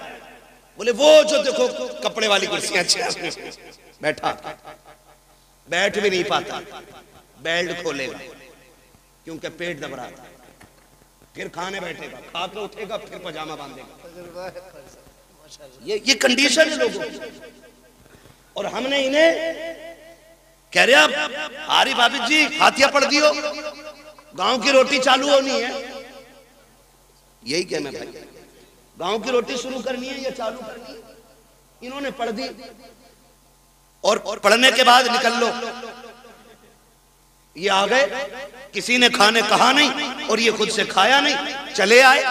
बोले वो जो देखो कपड़े वाली कुर्सियां अच्छी, बैठा बैठ भी नहीं पाता, बेल्ट खोलेगा क्योंकि पेट दब रहा था, फिर खाने बैठेगा, खा के उठेगा, फिर पजामा बांधेगा। ये कंडीशन है लोगों की। और हमने इन्हें कह रहे आरिफ हाफिज जी हाथिया पढ़ दियो, गांव की रोटी चालू होनी है। यही कहना भाई, गांव की रोटी शुरू करनी है या चालू करनी है? इन्होंने पढ़ दी और पढ़ने के बाद निकल लो। ये आ गए, किसी ने खाने कहा नहीं और ये खुद से खाया नहीं, चले आए।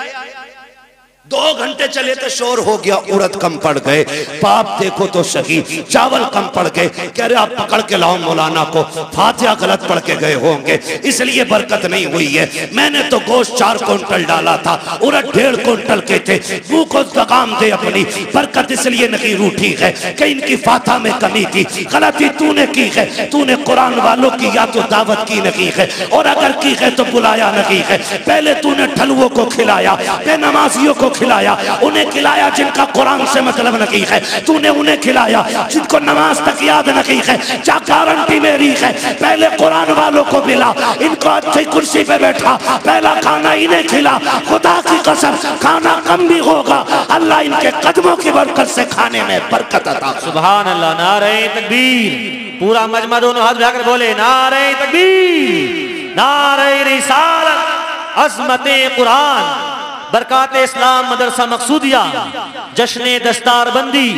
2 घंटे चले तो शोर हो गया, उड़द कम पड़ गए, पाप देखो तो सही, चावल कम पड़ गए। कह रहे आप पकड़ के लाओ मौलाना को, फातिहा गलत पढ़ के गए होंगे इसलिए बरकत नहीं हुई है। मैंने तो गोश्त 4 क्विंटल डाला था, उड़द 1.5 क्विंटल के थे। मुंह को लगाम दे अपनी, बरकत इसलिए नहीं रूठी है कि इनकी फातिहा में कमी थी। गलती तूने की है, तूने कुरान वालों की या तो दावत की नहीं है, और अगर की है तो बुलाया नहीं है। पहले तूने ठलुओं को खिलाया, बेनमाजियों को खिलाया, उन्हें खिलाया जिनका कुरान से मतलब नहीं है, तूने उन्हें खिलाया जिनको नमाज तक याद नहीं है। क्या गारंटी मेरी है? पहले कुरान वालों को मिला, इनको अच्छी कुर्सी पे बैठा, पहला खाना इन्हें खिला। खुदा की कसम खाना कम भी होगा, अल्लाह इनके कदमों की बरकत से खाने में बरकत अता। सुभान अल्लाह, नारे तकबीर। पूरा मजमा दोनों हाथ उठाकर बोले नारे तकबीर, नारे रिसालत, अज़मते कुरान, बरकात इस्लाम मदरसा मकसूदिया, जश्न दस्तारबंदी,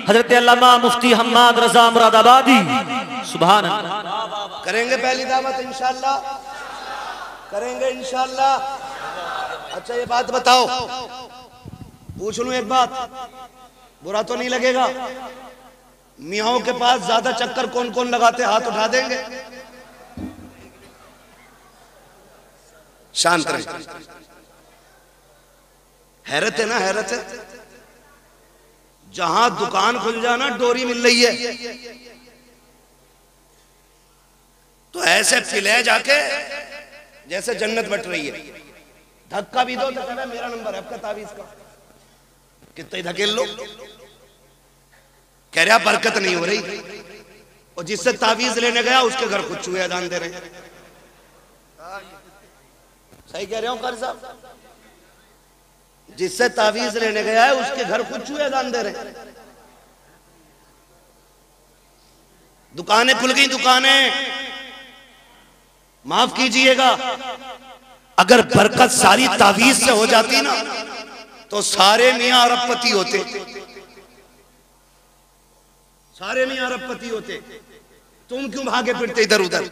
हजरत अल्लामा मुफ्ती हम्माद रजा मुरादाबादी। सुभान अल्लाह। करेंगे पहली दावत इंशाअल्लाह, करेंगे इंशाअल्लाह। अच्छा ये बात बताओ, पूछ लूं एक बात, बुरा तो नहीं लगेगा? मियाओं के पास ज्यादा चक्कर कौन कौन लगाते, हाथ उठा देंगे? शांत रहे। हैरत है ना, हैरत है। जहां दुकान खुल जाना डोरी मिल रही है, तो ऐसे फिले जाके जैसे जन्नत बट रही है। धक्का भी दो तो कहना मेरा नंबर है आपका तावीज का, कितने धकेल लो। कह रहा बरकत नहीं हो रही, और जिससे तावीज लेने गया उसके घर खुद चूहे अजान दे रहे हैं। सही कह रहे हो कारी साहब? जिससे तावीज लेने गया है उसके घर खुद चूहे अजान दे रहे हैं। दुकानें खुल गई, दुकानें। माफ कीजिएगा, अगर बरकत सारी तावीज से हो जाती ना तो सारे मियां अरबपति होते, सारे मियां अरबपति होते। तुम क्यों भागे फिरते इधर उधर?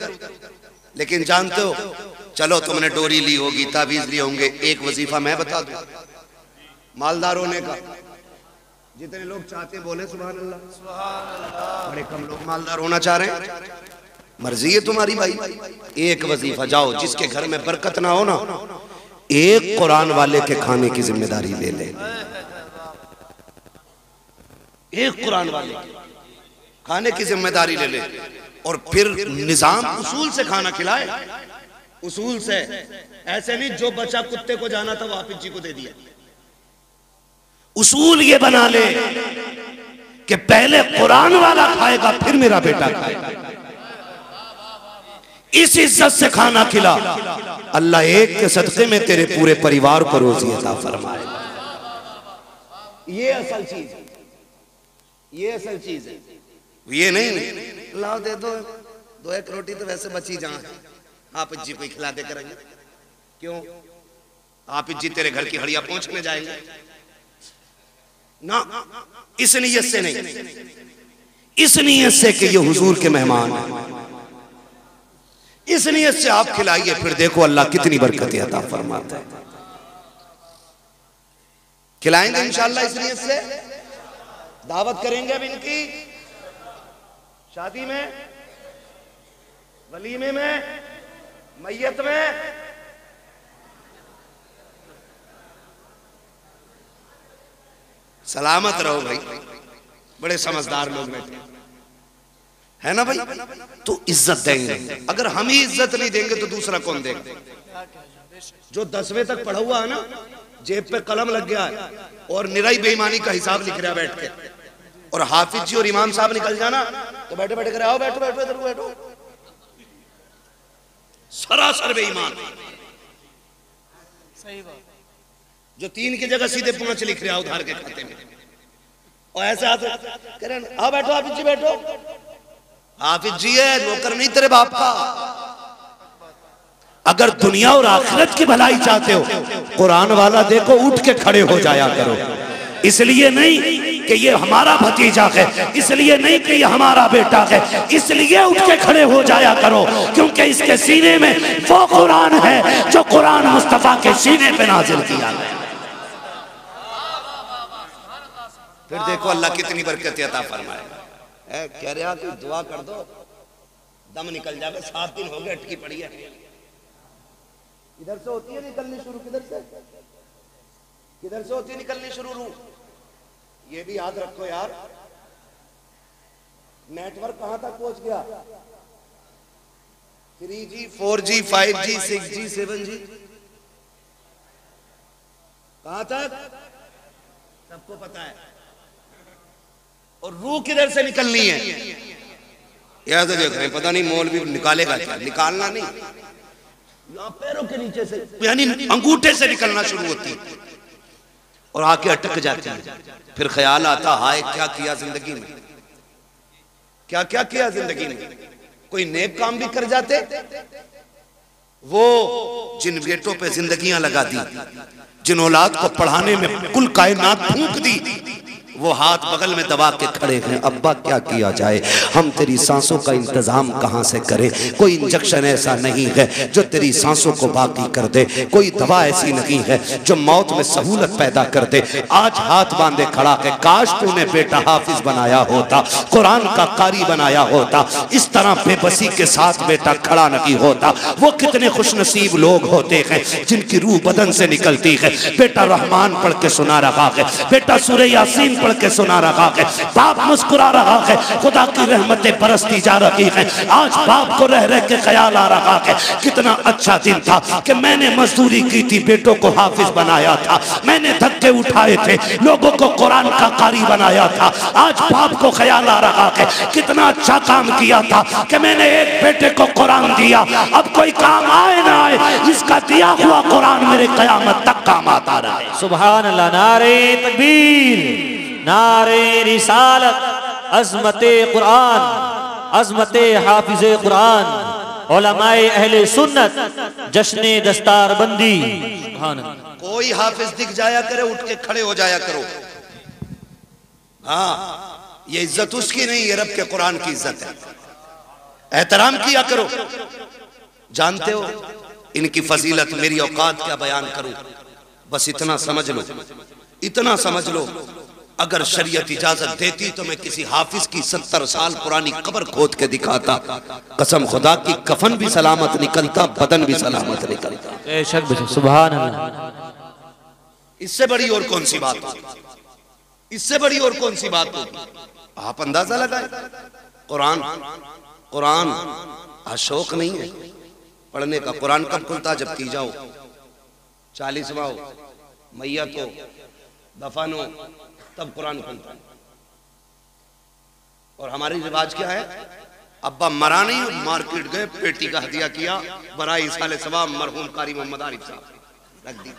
लेकिन जानते हो, चलो तुमने डोरी ली होगी, तावीज लिए होंगे, एक वजीफा मैं बता दूं मालदार होने का। जितने लोग चाहते बोले सुभान अल्लाह, बड़े कम लोग मालदार होना चाह रहे हैं। मर्जी है तुम्हारी भाई। एक वजीफा, जाओ जिसके घर में बरकत ना हो ना, एक कुरान वाले के खाने की जिम्मेदारी ले ले। एक कुरान वाले खाने की जिम्मेदारी ले ले, और फिर निजाम उसूल से खाना खिलाए। उसूल से, ऐसे नहीं जो बचा कुत्ते को जाना था वो हाफिज जी को दे दिया। उसूल ये बना ले कि पहले कुरान वाला खाएगा फिर मेरा बेटा खाएगा। इस इज्जत से खाना खिला, अल्लाह एक के सदक़े में तेरे पूरे परिवार को रोज़ी अता फरमाए। ये असल चीज है, ये असल चीज है। ये नहीं लाओ दे दो एक रोटी तो वैसे बची जहां हाफिज जी को खिला दे करेंगे। क्यों? हाफिज जी तेरे घर की हड़िया पहुंचने जाएंगे ना, इस नीयत से नहीं, इस नीयत से कि ये हुजूर के मेहमान हैं, इस नीयत से आप खिलाइए, फिर देखो अल्लाह कितनी बरकत अता फरमाता है। खिलाएंगे इंशाअल्लाह इस नीयत से। दावत करेंगे अब इनकी शादी में, वलीमे में, मैयत में। सलामत रहो भाई, बड़े समझदार लोग बैठे है ना भाई। तो इज्जत देंगे, अगर हम ही इज्जत नहीं देंगे तो दूसरा कौन देगा। जो 10वीं तक पढ़ा हुआ है ना, जेब पे कलम लग गया है और निराई बेईमानी का हिसाब लिख रहा है बैठ के, और हाफिज जी और इमाम साहब निकल जाना तो बैठे बैठे करे आओ बैठो बैठो इधर बैठो, सरासर बेईमान। सही बात। जो 3 की जगह सीधे 5 लिख रहा है उधार के खाते में, और ऐसे हाथ कह रहे हैं आओ बैठो हाफिज जी बैठो। हाफिज जी है, नौकर नहीं तेरे बाप का। अगर दुनिया और आखिरत की भलाई चाहते हो, कुरान वाला देखो उठ के खड़े हो जाया करो। इसलिए नहीं कि ये हमारा भतीजा है, इसलिए नहीं कि ये हमारा बेटा है, इसलिए उठ के खड़े हो जाया करो क्योंकि इसके सीने में वो कुरान है जो कुरान मुस्तफा के सीने पे नाजिल किया गया। फिर देखो अल्लाह कितनी बरकत अता फरमाएगा। कह रहा कि दुआ कर दो दम निकल जाए, 7 दिन हो गए अटकी पड़ी है। इधर से होती है निकलनी शुरू, किधर से होती है निकलनी शुरू रूह। ये भी याद रखो यार, नेटवर्क कहां तक पहुंच गया, 3G 4G 5G 6G 7G कहां तक सबको पता है। और रूह किधर से निकलनी है याद देख रहे हैं, पता नहीं मौलवी निकालेगा क्या, निकालना नहीं, पैरों के नीचे से यानी अंगूठे से निकलना शुरू होती है और आके अटक जाती है। फिर ख्याल आता हाय क्या किया जिंदगी में, क्या क्या किया जिंदगी में। कोई नेक काम भी कर जाते, वो जिन बेटों पे जिंदगियां लगा दी, जिन औलाद को पढ़ाने में कुल कायनात फूंक दी, वो हाथ बगल में दबा के खड़े हैं। अब्बा क्या किया जाए, हम तेरी सांसों का इंतजाम कहां से करें। कोई इंजेक्शन ऐसा नहीं है जो तेरी सांसों को बाकी कर दे, कोई दवा ऐसी नहीं है जो मौत में सहूलत पैदा कर दे। आज हाथ बांधे खड़ा है, काश तूने बेटा हाफिज बनाया होता, कुरान का कारी बनाया होता, इस तरह बेबसी के साथ बेटा खड़ा नहीं होता। वो कितने खुशनसीब लोग होते हैं जिनकी रूह बदन से निकलती है। बेटा रहमान पढ़ के सुना रहा है, बेटा सूरह यासीन पढ़ के सुना रहा है, बाप मुस्कुरा रहा है, खुदा की रहमतें बरसती जा रही हैं। आज बाप को रह रह के ख्याल आ रहा है कितना अच्छा दिन था कि मैंने मजदूरी की थी, बेटों को हाफिज बनाया था, मैंने धक्के उठाए थे, लोगों को कुरान का कारी बनाया था। आज बाप को ख्याल आ रहा है कितना अच्छा काम किया था कि मैंने एक बेटे को कुरान दिया। अब कोई काम आए ना आए, इसका दिया हुआ कुरान मेरे क़यामत तक काम आता रहे। सुभान अल्लाह। नारे तकबीर, नारे रिसालत, अज़मते कुरान, अज़मते हाफिज़े कुरान, उलमाए अहले सुन्नत, जश्ने दस्तार बंदी। कोई हाफिज दिख जाया करे उठ के खड़े हो जाया करो। हाँ, ये इज्जत उसकी नहीं, ये रब के कुरान की इज्जत है, एहतराम किया करो। जानते हो इनकी फजीलत, मेरी औकात क्या बयान करूं, बस इतना समझ लो, इतना समझ लो, अगर शरीयत इजाजत देती तो मैं किसी हाफिज की 70 साल पुरानी कब्र खोद के दिखाता। कसम खुदा की, कफन भी सलामत निकलता, बदन भी सलामत निकलता। सुभान अल्लाह। इससे बड़ी और कौन सी बात होगी, इससे बड़ी और कौन सी बात होगी। आप अंदाजा लगाए, कुरान कुरान अशोक नहीं है पढ़ने का। कुरान कब खुलता, जब की जाओ 40वां हो, मैयत हो, दफन हो, तब कुरान खुलता है। और हमारी रिवाज क्या है, अब्बा मरा नहीं, मार्केट गए, पेटी का हदिया किया, बराई साले सवाब मरहूम कारी मोहम्मद आरिफ साहब रख दी।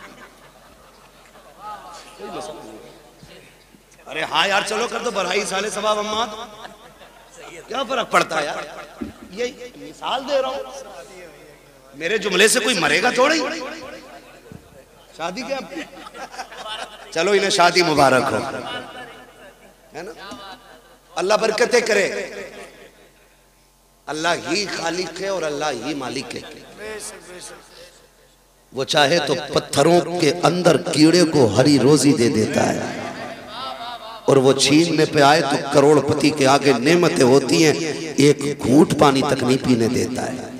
अरे हाँ यार चलो कर दो बराई साले सवाब अम्मा, क्या फर्क पड़ता है यार। ये मिसाल दे रहा हूं, मेरे जुमले से कोई मरेगा थोड़ी। शादी क्या, चलो इन्हें शादी मुबारक हो, है ना। अल्लाह बरकतें करे, अल्लाह ही खालिक है और अल्लाह ही मालिक है। वो चाहे तो पत्थरों के अंदर कीड़े को हरी रोजी दे देता है, और वो छीनने पे आए तो करोड़पति के आगे नेमतें होती हैं, एक घूंट पानी तक नहीं पीने देता है।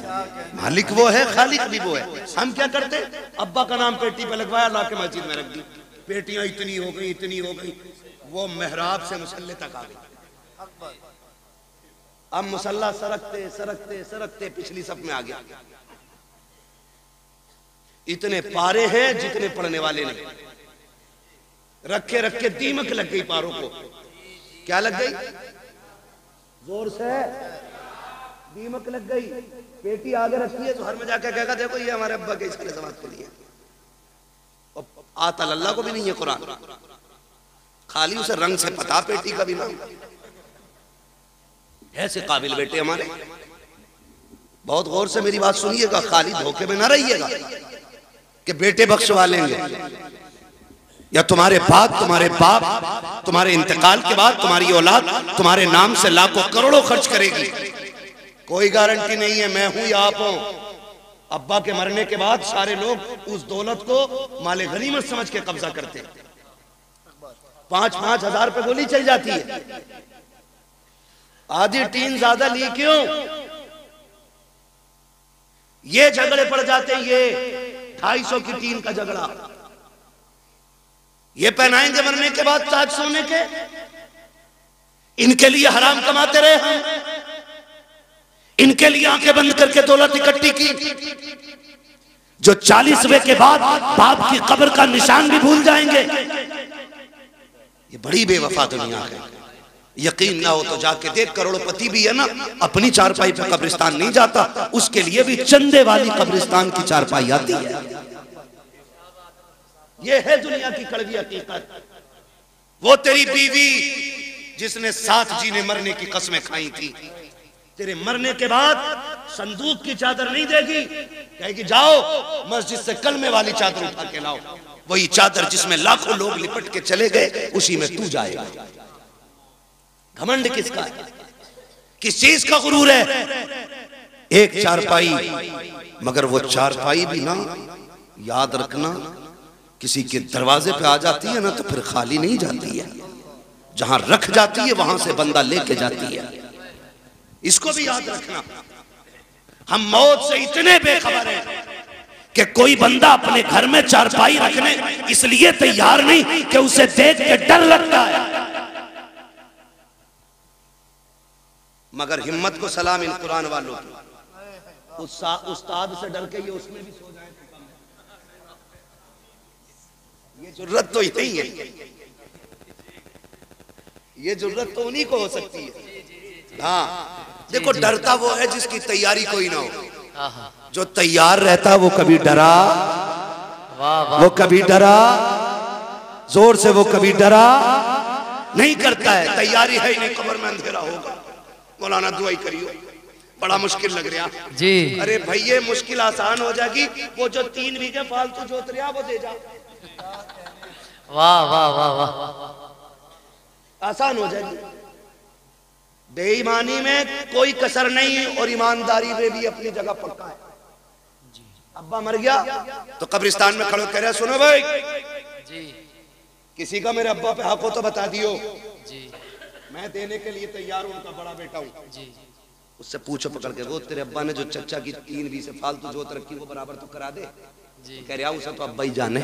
मालिक वो है, खालिक भी वो है। हम क्या करते, अब्बा का नाम पेटी पे लगवाया, ला के मस्जिद में रख दी, पेटियां इतनी हो गई, इतनी हो गई, वो मेहराब से मुसल्ले तक आ गई। अब मुसल्ला सरकते सरकते सरकते पिछली सफ में आ गया। इतने पारे हैं जितने पढ़ने वाले नहीं। रखे रखे दीमक लग गई पारों को। क्या लग गई? जोर से दीमक लग गई। पेटी आगे रखी है तो हर में जाकर कहेगा देखो ये हमारे अब्बा के इसके जमात के लिए। आता अल्लाह को भी नहीं है कुरान, खाली उसे रंग से पता पेटी का भी नाम। ऐसे काबिल बेटे हमारे। बहुत गौर से मेरी बात सुनिएगा, खाली धोखे में ना रहिएगा कि बेटे बख्शवा लेंगे या तुम्हारे बाद तुम्हारे बाप तुम्हारे इंतकाल के बाद तुम्हारी औलाद तुम्हारे नाम से लाखों करोड़ों खर्च करेगी। कोई गारंटी नहीं है मैं हूं या आप हो। अब्बा के मरने के बाद सारे लोग उस दौलत को माले गनीमत समझ के कब्जा करते हैं। 5-5 हजार पे गोली चल जाती है। आधी टीन ज्यादा ली क्यों? ये झगड़े पड़ जाते हैं। ये 250 की टीन का झगड़ा, ये पहनाएंगे मरने के बाद ताज सोने के। इनके लिए हराम कमाते रहे हम, इनके लिए आंखें बंद करके दौलत इकट्ठी की। जो 40वें के बाद बाप की कब्र का निशान भी भूल जाएंगे। ये बड़ी बेवफा दुनिया है। यकीन ना हो तो जाके देख, करोड़पति भी है ना अपनी चारपाई पे कब्रिस्तान नहीं जाता, उसके लिए भी चंदे वाली कब्रिस्तान की चारपाई आती है। ये है दुनिया की कड़वी हकीकत। वो तेरी बीवी जिसने साथ जीने मरने की कसमें खाई थी, तेरे मरने के बाद संदूक की चादर नहीं देगी, कहेगी जाओ मस्जिद से कलमे वाली चादर उठा के लाओ। वही चादर जिसमें लाखों लोग लिपट के चले गए, उसी में तू जाएगा। घमंड किसका है? किस चीज का गुरूर है? एक चारपाई, मगर वो चारपाई भी ना, याद रखना, किसी के दरवाजे पे आ जाती है ना तो फिर खाली नहीं जाती है। जहां रख जाती है वहां से बंदा लेके जाती है। इसको भी याद रखना। हम मौत से इतने बेखबर हैं कि कोई बंदा अपने घर में चारपाई रखने इसलिए तैयार नहीं कि उसे देख के डर लगता है। मगर हिम्मत को सलाम इन कुरान वालों की। उस्ताद से डर के ये उसमें भी सो जाए, ये जुर्रत तो यही है। ये जुर्रत तो उन्हीं को हो सकती है। हाँ देखो, डरता वो है जिसकी तैयारी कोई ना हो। जो तैयार रहता वो कभी डरा, वो कभी डरा जोर से, वो कभी डरा नहीं करता है। तैयारी है ही नहीं, कब्र में अंधेरा होगा। मौलाना दुआई करियो, बड़ा मुश्किल लग रहा जी। अरे भैया मुश्किल आसान हो जाएगी। वो जो 3 बीघे फालतू जोत रहा वो दे जा। वाह वाह वाह वाह, आसान हो जाएगी। बेईमानी में कोई कसर नहीं और ईमानदारी में भी अपनी जगह पक्का है। अब्बा मर गया तो कब्रिस्तान में खड़े कह रहे सुनो भाई जी, किसी का मेरे अब्बा पे हक हो तो बता दियो जी, मैं देने के लिए तैयार हूं, उनका बड़ा बेटा हूं जी। उससे पूछो पकड़ के, वो तेरे अब्बा ने जो चचा की 3 बीघे फालतू जोत रखी वो बराबर तो करा दे जी। कह रहा उसे तो अब्बा ही जाने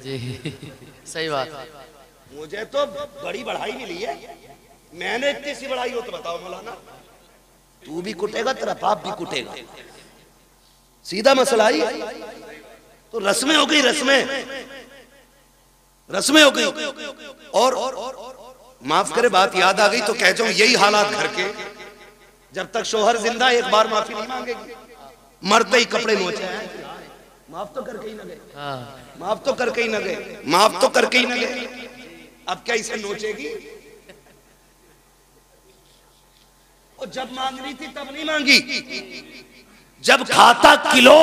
जी। सही बात है। मुझे तो बड़ी बढ़ाई मिली है, मैंने इतनी सी बढ़ाई हो तो बताओ मौलाना। तू भी कुटेगा, तेरा बाप भी कुटेगा, सीधा मसला ही। तो रस्में हो गई, रस्में हो गई। और माफ करे बात याद आ गई तो कह जाऊं, यही हालात घर के। जब तक शोहर जिंदा एक बार माफी नहीं मांगेगी, मरते ही कपड़े नोचे हैं। माफ तो करके ही न गए, माफ तो करके ही न गए, माफ तो करके ही न गए। अब क्या इसे नोचेगी? और जब मांग रही थी तब नहीं मांगी, जब खाता किलो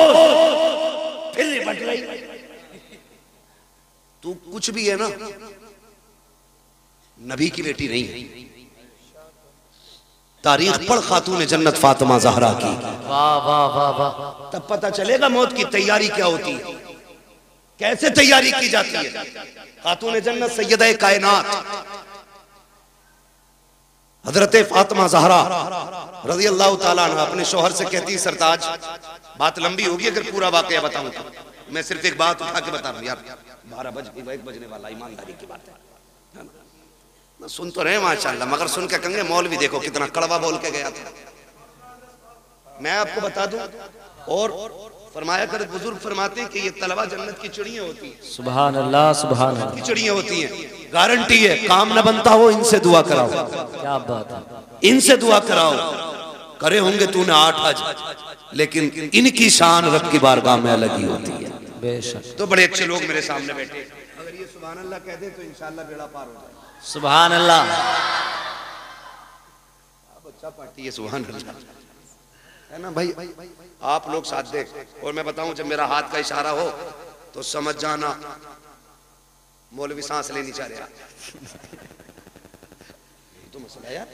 फिर निपट रही। तू कुछ भी है ना, नबी की बेटी नहीं है। तारीख पढ़ खातून जन्नत फातिमा ज़हरा की। वाह वाह वाह वाह। तब पता चलेगा मौत की तैयारी क्या होती है, कैसे तैयारी की जाती है। खातून जन्नत सैयदा कायनात हजरत फातिमा ज़हरा रज़ी अल्लाह ताला अन्हा अपने शौहर से कहती, सरताज बात लंबी होगी अगर पूरा वाकया बताऊं तो, मैं सिर्फ एक बात उठा के बता रहा हूं यार। 12 बज 1 बजने वाला, ईमानदारी की बात है ना। सुन तो रहे माशाल्लाह, मगर सुन के कहेंगे मौलवी देखो कितना कड़वा बोल के गया था। मैं आपको बता दूं, और फरमाया कर बुजुर्ग फरमाते हैं कि ये तलवा जन्नत की चिड़ियां होती हैं। सुभान अल्लाह, सुभान अल्लाह। की चिड़ियां होती हैं, गारंटी है, काम न बनता हो इनसे दुआ कराओ। क्या बात है, इनसे दुआ कराओ। करे होंगे तूने 8 हज, लेकिन इनकी शान रब की बारगाह में अलग ही होती है। बेशक। तो बड़े अच्छे लोग मेरे सामने बैठे, अगर ये सुभान अल्लाह कह दे तो इंशाअल्लाह बेड़ा पार हो जाए। सुभान अल्लाह। बच्चा पार्टी है, सुभान अल्लाह है ना भाई। आप लोग साथ दे, और मैं बताऊं जब मेरा हाथ का इशारा हो तो समझ जाना मौलवी सांस लेनी चाह रहा। तो मसला यार,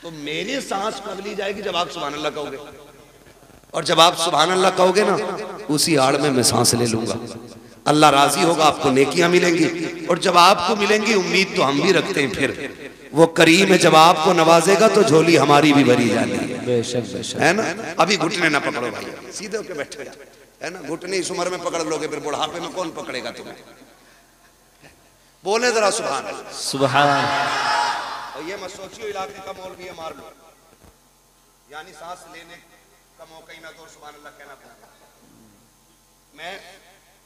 तो मेरी सांस कब ली जाएगी? जब आप सुभान अल्लाह कहोगे, और जब आप सुभान अल्लाह कहोगे ना, उसी आड़ में मैं सांस ले लूंगा। अल्लाह राजी होगा, आपको नेकियां मिलेंगी, और जब आपको मिलेंगी, उम्मीद तो हम भी रखते हैं, फिर वो करीम है, जब आपको नवाजेगा तो झोली हमारी भी भरी जानी है। बेशक बेशक, है ना। अभी घुटने ना पकड़ो भाई, सीधे होके बैठो है ना। घुटने इस उम्र में पकड़ लोगे, फिर बुढ़ापे में कौन पकड़ेगा तुम्हें? बोले जरा सुभान अल्लाह, सुभान। और ये मत सोचियो इलाके का मौलवी मार लो, यानी सांस लेने का मौका ही ना दो, सुभान अल्लाह कहना पड़ेगा। मैं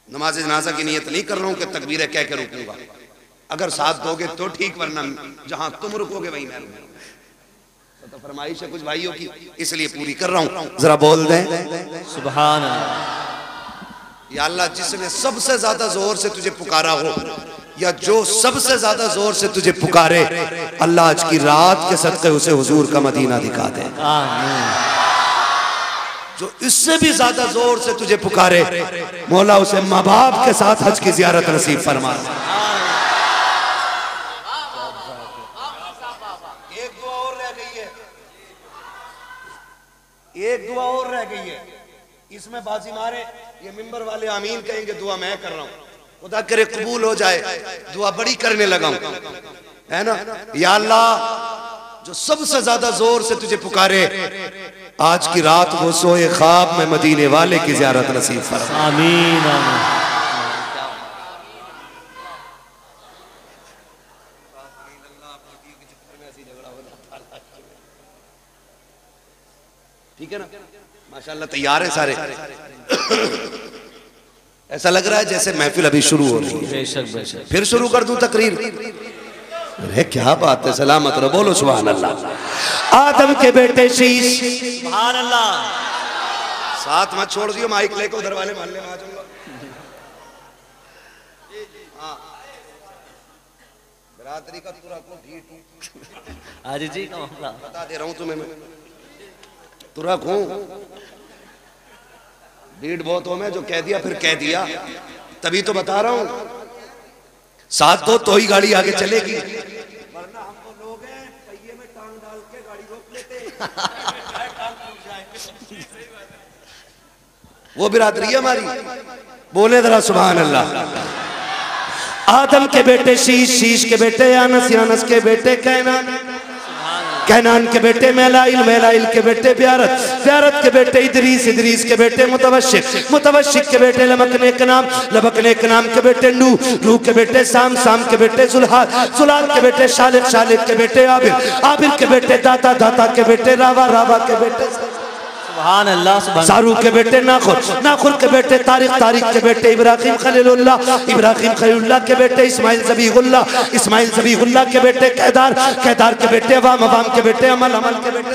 नमाज जनाजा की नियत नहीं कर रहा हूं कि तकबीरें कह के रुकूंगा। अगर साथ दोगे तो ठीक, वरना जहां तुम रुकोगे वहीं मैं रुकूंगा। तो फरमाइश है कुछ भाइयों की, इसलिए पूरी कर रहा हूं। जरा बोल दें सुभान अल्लाह। या अल्लाह, जिसने सबसे ज्यादा जोर से तुझे पुकारा हो, या जो सबसे ज्यादा जोर से तुझे पुकारे, अल्लाह आज की रात के सदक़े उसे हुजूर का मदीना दिखा दे। आमीन। जो इससे भी ज्यादा जोर से तुझे पुकारे, मौला उसे माँ बाप के साथ हज की जियारत नसीब फरमा। एक दुआ और रह गई है, एक दुआ और रह गई है, इसमें बाजी मारे ये मिंबर वाले आमीन कहेंगे, दुआ मैं कर रहा हूं, खुदा करे कबूल हो जाए। दुआ बड़ी करने लगा हूं, है ना। या अल्लाह, जो सबसे ज्यादा जोर से तुझे पुकारे, आज की रात वो सोए ख्वाब में मदीने वाले की ज़ियारत नसीब फरमा। आमीन आमीन। ठीक है ना, माशाल्लाह तैयार है सारे। ऐसा लग रहा है जैसे महफिल अभी शुरू हो रही है। बेशक बेशक। फिर शुरू कर दूं तकरीर? अरे क्या बात है, सलामत रहो, बोलो सुभान अल्लाह। आदम के बेटे शीश, सुभान अल्लाह। साथ मत छोड़ दियो, माइक लेकर उधर वाले मोहल्ले में आ जाऊंगा। हाँ, बरादरी का तुरा को ढीठ आज जी बता दे रहा हूं तुम्हें, मैं तुरा को भीड़ बहुत हो, मैं जो कह दिया फिर कह दिया, तभी तो बता रहा हूं। साथ दो तो ही गाड़ी आगे चलेगी, वरना हम तो लोग हैं पहिए में टांग डाल के गाड़ी रोक लेते हैं। वो बिरादरी है हमारी, बोले जरा सुभान अल्लाह। आदम के बेटे शीश, शीश के बेटे यानस, यानस के बेटे कैनान, कैनान के बेटे मेलाइल, मेलाइल के बेटे ब्यारत, ब्यारत के बेटे इदरीस, इदरीस के बेटे मुतवशिक, मुतवशिक के बेटे लबकने के नाम, लबकने के नाम के बेटे नूह, नूह के बेटे साम, साम के बेटे जुल्हाद, जुल्हाद के बेटे शालिक, शालिक के बेटे आबिर, आबिर के बेटे दाता, दाता के बेटे रावा, रावा के बेटे सुभान अल्लाह। सारू के बेटे नाखुर, नाखुर के बेटे तारिक, तारिक के बेटे इब्राहिम खलीलुल्लाह, इब्राहिम खलीलुल्लाह के बेटे इस्माइल ज़बीहुल्लाह, इस्माइल ज़बीहुल्लाह के बेटे केदार, केदार के बेटे अवाम, अवाम के बेटे अमल, अमल के बेटे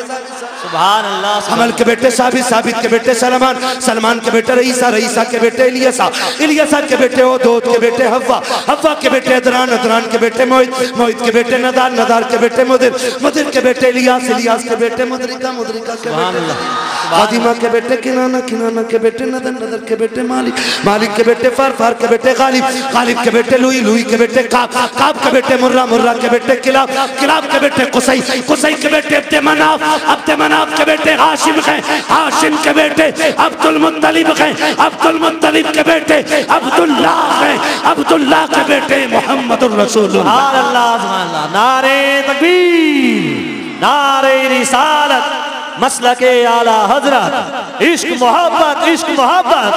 सुभान अल्लाह, अमल के बेटे साबित, साबित के बेटे सलमान, सलमान के बेटे रईसा, रईसा के बेटे इलियासा, इलियासा के बेटे ओदोद के बेटे हव्वा, हव्वा के बेटे अदरान, अदरान के बेटे मोहित, मोहित के बेटे नदार, नदार के बेटे मुदिर, मुदिर के बेटे इलियास, इलियास के बेटे मुदरिका, मुदरिका के बेटे फातिमा के बेटे किनाना, किनाना के बेटे नदर, नदर के बेटे मालिक, मालिक के बेटे फार, फार के बेटे गालिब, गालिब के बेटे लुई, लुई के बेटे काब, काब के बेटे मुर्रा, मुर्रा के बेटे किलाब, किलाब के बेटे कुसई, कुसई के बेटे अब्दे मनाफ, अब्दे मनाफ के बेटे हाशिम हैं, हाशिम के बेटे अब्दुल मुत्तलिब हैं, अब्दुल मुत्तलिब के बेटे अब्दुल्लाह हैं, अब्दुल्लाह के बेटे मोहम्मदुर रसूलुल्लाह। सुभान अल्लाह, सुभान अल्लाह। नारे तकबीर, नारे रिसालत, मसलके आला हजरत, इश्क मोहब्बत, इश्क मोहब्बत,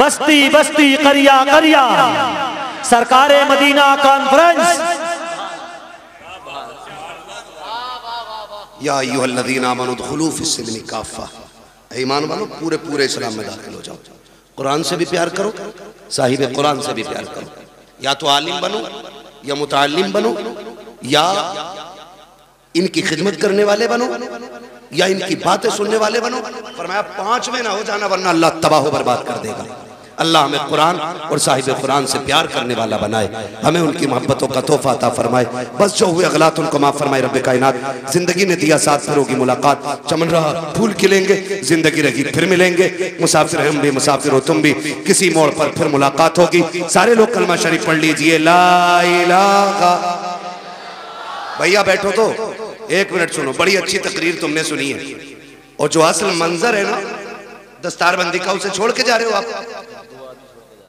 बस्ती बस्ती करिया करिया, सरकारे मदीना कॉन्फ्रेंस, या अय्युहल्लज़ीना आमनू उदखुलू फिस्सिल्मि काफ़ा, ईमान वालो पूरे पूरे इस्लाम में दाखिल हो जाओ। कुरान से भी प्यार करो, साहिब कुरान से भी प्यार करो। या तो आलिम बनो या मुताल्लिम बनो या इनकी खिदमत करने वाले बनो या इनकी बातें सुनने वाले बनो। फरमाया 5 में ना हो जाना वरना अल्लाह तबाह बर्बाद कर देगा। अल्लाह हमें कुरान और साहिब कुरान से प्यार करने वाला बनाए, हमें उनकी मोहब्बतों का तोहफा अता फरमाए। बस जो हुए अगलात उनको माफ फरमाए रब्बे कायनात। जिंदगी ने दिया साथ, फिर होगी मुलाकात। चमन रहा फूल खिलेंगे, जिंदगी रही फिर मिलेंगे। मुसाफिर हम भी, मुसाफिर हो तुम भी, किसी मोड़ पर फिर मुलाकात होगी। सारे लोग कलमा शरीफ पढ़ लीजिए, ला इलाहा। भैया बैठो तो 1 मिनट सुनो, बड़ी अच्छी तकरीर तुमने सुनी है और जो असल मंजर है ना दस्तारबंदी का, उसे छोड़ के जा रहे हो आप।